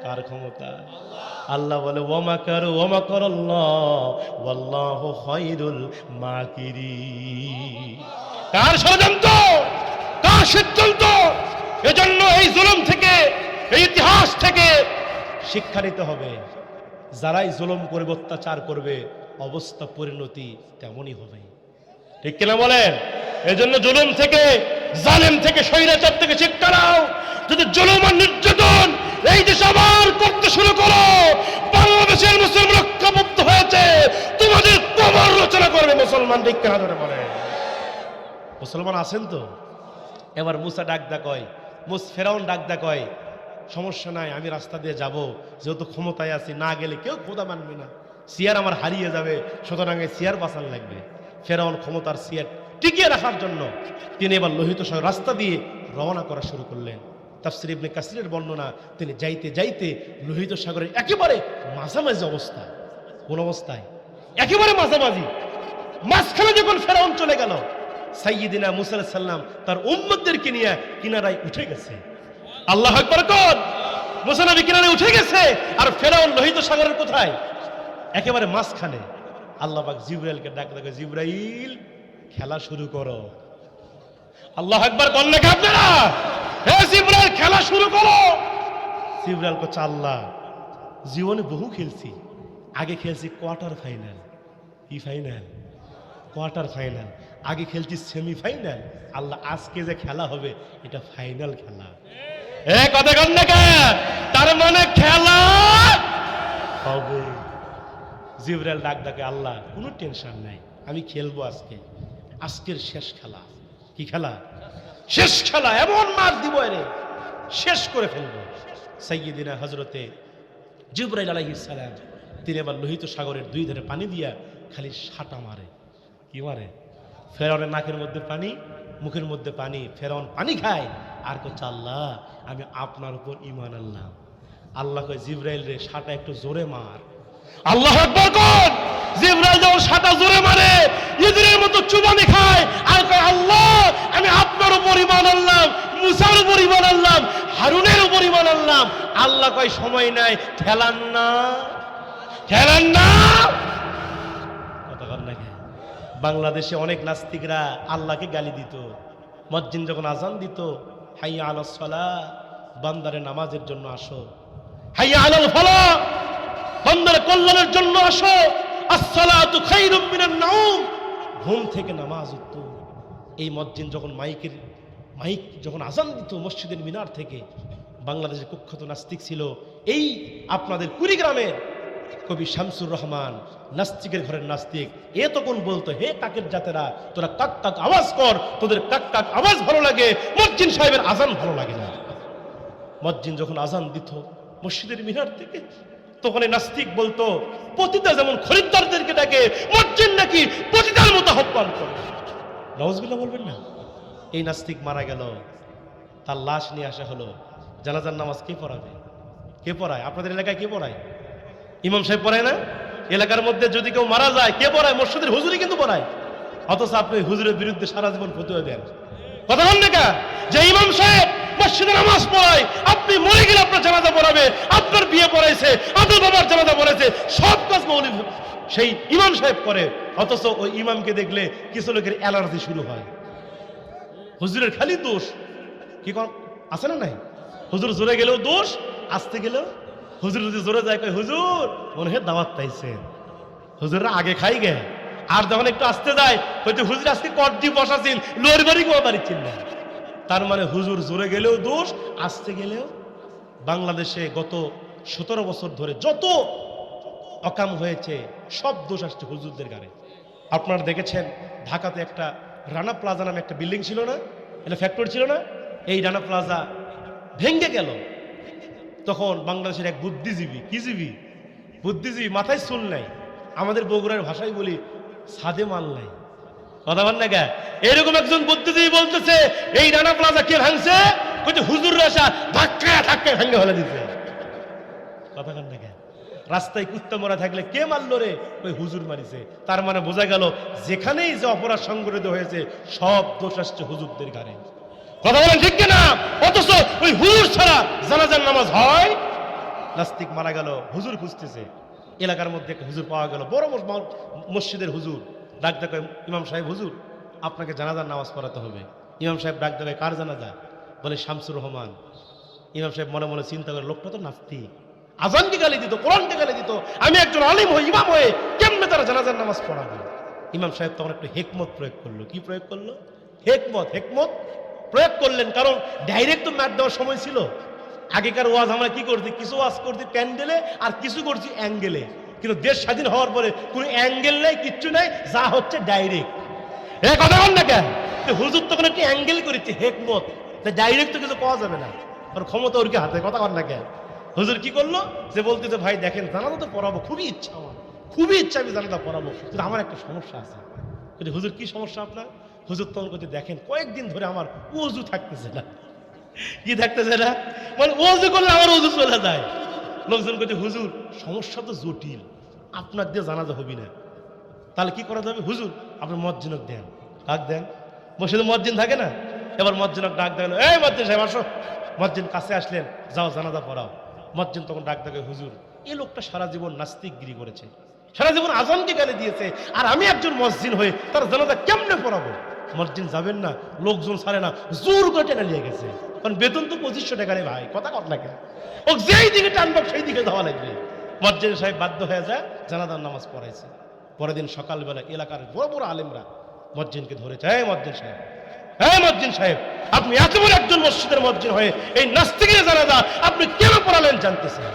কার ক্ষমতা? আল্লাহ বলে ওয়ামাকারু ওয়ামাকারাল্লাহ ওয়াল্লাহু খায়রুল মাকিরিন। কার ষড়যন্ত্র, কার সিদ্ধান্ত? এজন্য এই জুলুম থেকে, এই ইতিহাস থেকে শিক্ষা নিতে হবে। যারাই জুলুম করবে, অত্যাচার করবে, অবস্থা পরিণতি তেমনই হবে, ঠিক কিনা বলেন? এজন্য জুলুম থেকে, জালেম থেকে, স্বৈরাচার থেকে শিক্ষা নাও। যদি জুলুম আর নির্যাতন এই দেশ আবার করতে শুরু করো, বাংলাদেশের মুসলিম রক্ষাবদ্ধ হয়েছে, তোমাদের কবর রচনা করবে মুসলমান, ঠিক কিনা ধরে বলে? মুসলমান আছেন তো? এবার মুসা ডাকদা কয়, ফেরাউন ডাকদা কয়, সমস্যা নাই, আমি রাস্তা দিয়ে যাব, যেহেতু ক্ষমতায় আছি, না গেলে কেউ খোদা মানবে না, চেয়ার আমার হারিয়ে যাবে, সুতরাং চেয়ার বাঁচান লাগবে। ফেরাউন ক্ষমতার চেয়ার টিকিয়ে রাখার জন্য তিনি এবার লোহিত সাগর রাস্তা দিয়ে রওনা করা শুরু করলেন। তাফসীর ইবনে কাসিরের বর্ণনা, তিনি যাইতে যাইতে লোহিত সাগরের একেবারে মাঝামাঝি অবস্থা, কোন অবস্থায় একেবারে মাঝামাঝি মাঝখানে যখন ফেরাউন চলে গেল, সাইয়্যিদিনা মুসা আলাইহিস সালাম তার উম্মতদেরকে নিয়ে কিনারায় উঠে গেছে। আল্লাহু আকবার কোন, মুসা নবী কিনারায় উঠে গেছে, আর ফেরাউন লোহিত সাগরের কোথায়? একেবারে মাঝখানে। আল্লাহ পাক জিবরাইলকে ডাক দেখে, জিবরাইল খেলা শুরু করো। আল্লাহু আকবার কোন না আপনারা, হে জিবরাইল খেলা শুরু করো। জিবরাইল কো আল্লাহ জীবনে বহু খেলছি, আগে খেলছি কোয়ার্টার ফাইনাল, কি ফাইনাল? Quarter final. আগে খেলছি সেমিফাইনাল। আল্লাহ আজকে যে খেলা হবে এটা ফাইনাল খেলা। এ কথা কন না কে, তার মানে খেলা হবে। জিবরাইল ডাক ডাকে, আল্লাহ কোনো টেনশন নাই, আমি খেলবো আজকে, আজকের শেষ খেলা। কি খেলা? শেষ খেলা, এমন মার দিব রে, শেষ করে ফেলবো। সাইয়্যিদিনা হযরতে জিবরাইল আলাইহিস সালাম তিনি আবার লোহিত সাগরের দুই ধারে পানি দিয়া খালি সাঁটা মারে। কি মারে? ফেরাউনের নাকের মধ্যে পানি, মুখের মধ্যে পানি, ফেরাউন পানি খায় আর কচ্ছে, আল্লাহ আমি আপনার উপর ঈমান আনলাম। আল্লাহ কয়, জিবরাইল রে সাঁটা একটু জোরে মার। আল্লাহু আকবার কোন, জিবরাইল যখন সাঁটা জোরে মারে ইঁদুরের মতো চুবানি খায় আর কয়, আল্লাহ আমি আপনার উপর ঈমান আনলাম, মুসার উপর ঈমান আনলাম, হারুনের উপর ঈমান আনলাম। আল্লাহ কয়, সময় নাই, খেলান না, খেলান না। কথা কর না। বাংলাদেশে অনেক নাস্তিকরা আল্লাহকে গালি দিত। মুয়াজ্জিন যখন আজান দিত, হাইয়া আলাস সালাহ, বান্দারে নামাজের জন্য আসো, হাইয়া আলাল ফালাহ, বান্দার কল্যাণের জন্য আসো, আসসালাতু খায়রুম মিনান নাওম, ঘুম থেকে নামাজ উত্তম। এই মুয়াজ্জিন যখন মাইক যখন আজান দিত মসজিদের মিনার থেকে, বাংলাদেশের কুখ্যাত নাস্তিক ছিল এই আপনাদের কুড়িগ্রামের কবি শামসুর রহমান, নাস্তিকের ঘরের নাস্তিক। এ তখন বলতো, হে কাকের জাতেরা, তোরা কাক কাক আওয়াজ কর, তোদের কাক কাক আওয়াজ ভালো লাগে, মুয়াজ্জিন সাহেবের আজান ভালো লাগে না। মুয়াজ্জিন যখন আজান দিত মসজিদের মিনার থেকে, তখন এই নাস্তিক বলতো, পতিতা যেমন খরিদ্দারদেরকে ডাকে, মুয়াজ্জিন নাকি পতিতার মতো আহ্বান করে। নাউজুবিল্লাহ বলবেন না। এই নাস্তিক মারা গেল, তার লাশ নিয়ে আসা হলো। জানাজার নামাজ কে পড়াবে? কে পড়ায়? আপনাদের এলাকায় কে পড়ায়? ইমাম সাহেব পড়ায় না? এলাকার মধ্যে যদি কেউ মারা যায় কে পড়ায়? মসজিদের হুজুরই কিন্তু পড়ায়। অথচ আপনি হুজুরের বিরুদ্ধে সারা জীবন ফতোয়া দেন। কথা বল না, যে ইমাম সাহেব মসজিদে নামাজ পড়ায়, আপনি মরে গেলে আপনার জানাজা পড়াবে, আপনার বিয়ে পড়াইছে, আপনার বাবার জানাজা পড়াইছে, সব কাজ মৌলভী সেই ইমাম সাহেব করে। অথচ ওই ইমামকে দেখলে কিছু লোকের অ্যালার্জি শুরু হয়। হুজুরের খালি দোষ, কি আছে না নাই? হুজুর জোরে গেলেও দোষ, আসতে গেলেও। হুজুর যদি জোরে যায়, কয় হুজুর মনে হয় দাওয়াত পাইছে, হুজুররা আগে খাই গে। আর যখন একটু আসতে যায়, হয়তো হুজুর আজকে কটজি বসাছিল, লোর বাড়ি কেউ পারিচ্ছেন না। তার মানে হুজুর জোরে গেলেও দোষ, আসতে গেলেও। বাংলাদেশে গত 17 বছর ধরে যত অকাম হয়েছে সব দোষ আসছে হুজুরদের গায়ে। আপনারা দেখেছেন ঢাকাতে একটা রানা প্লাজা নামে একটা বিল্ডিং ছিল না, এটা ফ্যাক্টরি ছিল না? এই রানা প্লাজা ভেঙে গেল। তখন বাংলাদেশের এক বুদ্ধিজীবী, কি জীবী? বুদ্ধিজীবী, মাথায় চুল নাই, আমাদের বগুড়ার ভাষায় বলি সাদে মাল নাই। কথা বল না গা? এরকম একজন বুদ্ধিজীবী বলতেছে, এই রানা প্লাজা কে ভাঙছে? হুজুর আসা ধাক্কায় ধাক্কায় ভেঙে ফেলে দিতে। কথা বল না গা? রাস্তায় কুত্তা মরা থাকলে কে মারলো রে? ওই হুজুর মারিছে। তার মানে বোঝা গেল যেখানেই যে অপরাধ সংঘটিত হয়েছে সব দোষ আসছে হুজুরদের ঘাড়ে। কথা বলেন ঠিক কিনা? অথচ ওই হুজুর ছাড়া জানাজার নামাজ হয়? নাস্তিক মারা গেল, হুজুর খুঁজতেছে। এলাকার মধ্যে একটা হুজুর পাওয়া গেল, বড় মসজিদের হুজুর। ডাক ডাক, ইমাম সাহেব হুজুর আপনাকে জানাজার নামাজ পড়াতে হবে। ইমাম সাহেব ডাক ডাক, কার জানাজা? বলে শামসুর রহমান। ইমাম সাহেব মনে মনে চিন্তা করে, লোকটা তো নাস্তিক, আজানকে গালি দিত, কোরআনকে গালি দিত, আমি একজন আলিম হই, ইমাম হয়ে কেমনে তারা জানাজার নামাজ পড়াবে? ইমাম সাহেব তখন একটু হেকমত প্রয়োগ করলো। কি প্রয়োগ করলো? হেকমত প্রয়োগ করলেন। কারণ ডাইরেক্ট তো ম্যাট দেওয়ার সময় ছিল। আগেকার ওয়াজ আমরা কি করছি? কিছু ওয়াজ করছি প্যান্ডেলে আর কিছু করছি অ্যাঙ্গেলে। কিন্তু দেশ স্বাধীন হওয়ার পরে কোনো অ্যাঙ্গেল নেই, কিচ্ছু নাই, যা হচ্ছে ডাইরেক্ট। কথা বল না কেন? হুজুর তখন একটি অ্যাঙ্গেল করেছে, হেকমত, ডাইরেক্ট তো কিছু পাওয়া যাবে না, ওর ক্ষমতা ওর কি হাতে। কথা বল না কেন? হুজুর কি করলো? যে বলতেছে, ভাই দেখেন জানাজা তো পড়াবো, খুবই ইচ্ছা আমার, খুবই ইচ্ছা আমি জানাজা পড়াবো, কিন্তু আমার একটা সমস্যা আছে। হুজুর কি সমস্যা আপনার? হুজুর তখন করতে, দেখেন কয়েকদিন ধরে আমার ওযু থাকতেছে না। কি থাকতেছে না, মানে ওযু করলে আমার ওযু চলে যায়। লোকজন বলছে হুজুর সমস্যা তো জটিল, আপনার দিয়ে জানাজা হবি না, তাহলে কি করা যাবে? হুজুর আপনি মজ্জিনক দেন। ডাক দেন, বসে তো মজ্জিন থাকে না, এবার মজ্জিনক ডাক দেন, এই মজ্জিন সাহেব আসো। মজ্জিন কাছে আসলেন, যাও জানাজা পড়াও। মজ্জিন তখন ডাক দেখে, হুজুর এই লোকটা সারা জীবন নাস্তিকগিরি করেছে, সারা জীবন আজানকে গালি দিয়েছে, আর আমি একজন মসজিদ হয়ে তার জানাজা কেমনে পড়াবো? মসজিদ যাবেন না, লোকজন ছাড়ে না, জোর করে টেনে নিয়ে গেছে, কারণ বেতন তো 2500 টাকা রে ভাই, কথা কত লাগে, ও যেই দিকে টানব সেই দিকে যাওয়া লাগবে। মসজিদ সাহেব বাধ্য হয়ে যায়, জানাজার নামাজ পড়াইছে। পরের দিন সকালবেলা এলাকার বড় বড় আলেমরা মসজিদকে ধরেছে, এই মসজিদ সাহেব, এই মসজিদ সাহেব, আপনি এত বড় একজন মসজিদের মসজিদ হয়ে এই নাস্তিকের জানাজা আপনি কেন পড়ালেন জানতেছেন?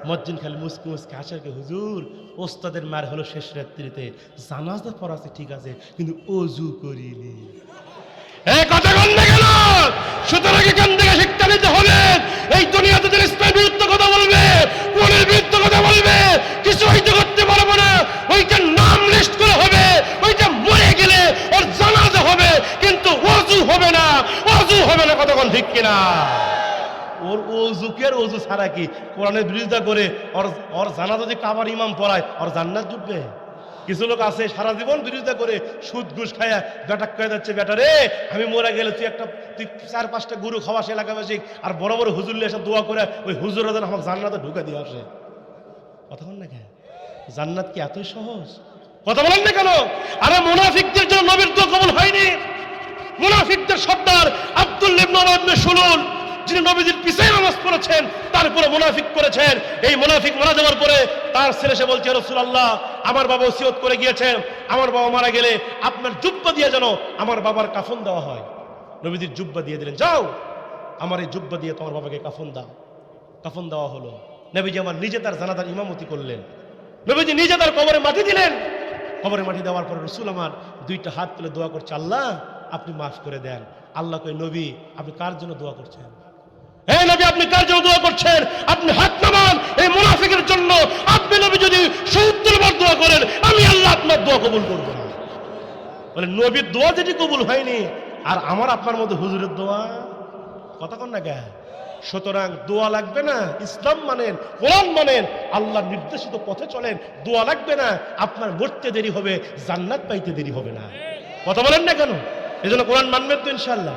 মসজিদ খালি মুসকি মুসকি হাসে, হুজুর ওস্তাদের মার হলো শেষ রাত্রিতে, জানাজা পড়াছে ঠিক আছে, কিন্তু ওযু করিনি। এই কথা বলতে গেল, সুতরাং এখান থেকে শিক্ষা নিতে হবে, এই দুনিয়াতে যারা ইসলামের বিরুদ্ধে কথা বলবে, কোরআনের বিরুদ্ধে কথা বলবে, কিছু হইতে করতে পারবো না, ওইটার নাম লিস্ট করে হবে, ওইটা মরে গেলে ওর জানাজা হবে, কিন্তু ওযু হবে না, ওযু হবে না, কতক্ষণ ঠিক কিনা? ওর ওযুকে আর ওযু ছাড়া কি কোরআনের বিরোধিতা করে ওর জানাজা যদি কাবার ইমাম পড়ায়, ওর জান্নাত জুটবে? কিছু লোক আছে সারা জীবন বিরোধিতা করে, সুদ ঘুষ খায়া বেটা কয়ে যাচ্ছে, বেটা রে আমি মরে গেলে তুই 4-5টা গরু খাওয়াস এলাকাবাসী, আর বড় বড় হুজুর এসে দোয়া করে ওই হুজুর যেন আমাকে জান্নাতে ঢুকে দিয়ে আসে। কতক্ষণ না কেন? জান্নাত কি এতই সহজ? কথা বলেন না কেন? আরে মুনাফিকদের জন্য নবীর দোয়া কবুল হয়নি। মুনাফিকদের সর্দার আব্দুল্লাহ ইবনে উবাই ইবনে সুলুল, যিনি নবীজির পিছনে নামাজ পড়েছেন, তারপরে মুনাফিক করেছেন। এই মুনাফিক মারা যাওয়ার পরে তার ছেলে এসে বলছে, রাসূলুল্লাহ আমার বাবা ওসিয়ত করে গিয়েছেন, আমার বাবা মারা গেলে আপনার জুব্বা দিয়ে যেন আমার বাবার কাফন দেওয়া হয়। নবীজির জুব্বা দিয়ে দিলেন, যাও আমার এই জুব্বা দিয়ে তোমার বাবাকে কাফন দাও। কাফন দেওয়া হলো। নবীজি আমার নিজে তার জানাজার ইমামতি করলেন, নবীজি নিজে তার কবরে মাটি দিলেন। কবরে মাটি দেওয়ার পর রাসূল আমার 2টা হাত তুলে দোয়া করছে, আল্লাহ আপনি মাফ করে দেন। আল্লাহ কই, নবী আপনি কার জন্য দোয়া করছেন? হে নবী আপনি কার জন্য দোয়া করছেন? আপনি হাত নামান, এই মুনাফিকের জন্য। আপনি নবী যদি 70 বার দোয়া করেন, আমি আল্লাহ আপনার দোয়া কবুল করব না। বলে নবীর দোয়া যেটি কবুল হয়নি, আর আমার আপনার মধ্যে হুজুরের দোয়া, কথা কন না কে? সুতরাং দোয়া লাগবে না, ইসলাম মানেন, কোরআন মানেন, আল্লাহর নির্দেশিত পথে চলেন, দোয়া লাগবে না। আপনার মরতে দেরি হবে, জান্নাত পাইতে দেরি হবে না। কথা বলেন না কেন? এজন্য কোরআন মানবেন তো ইনশাআল্লাহ।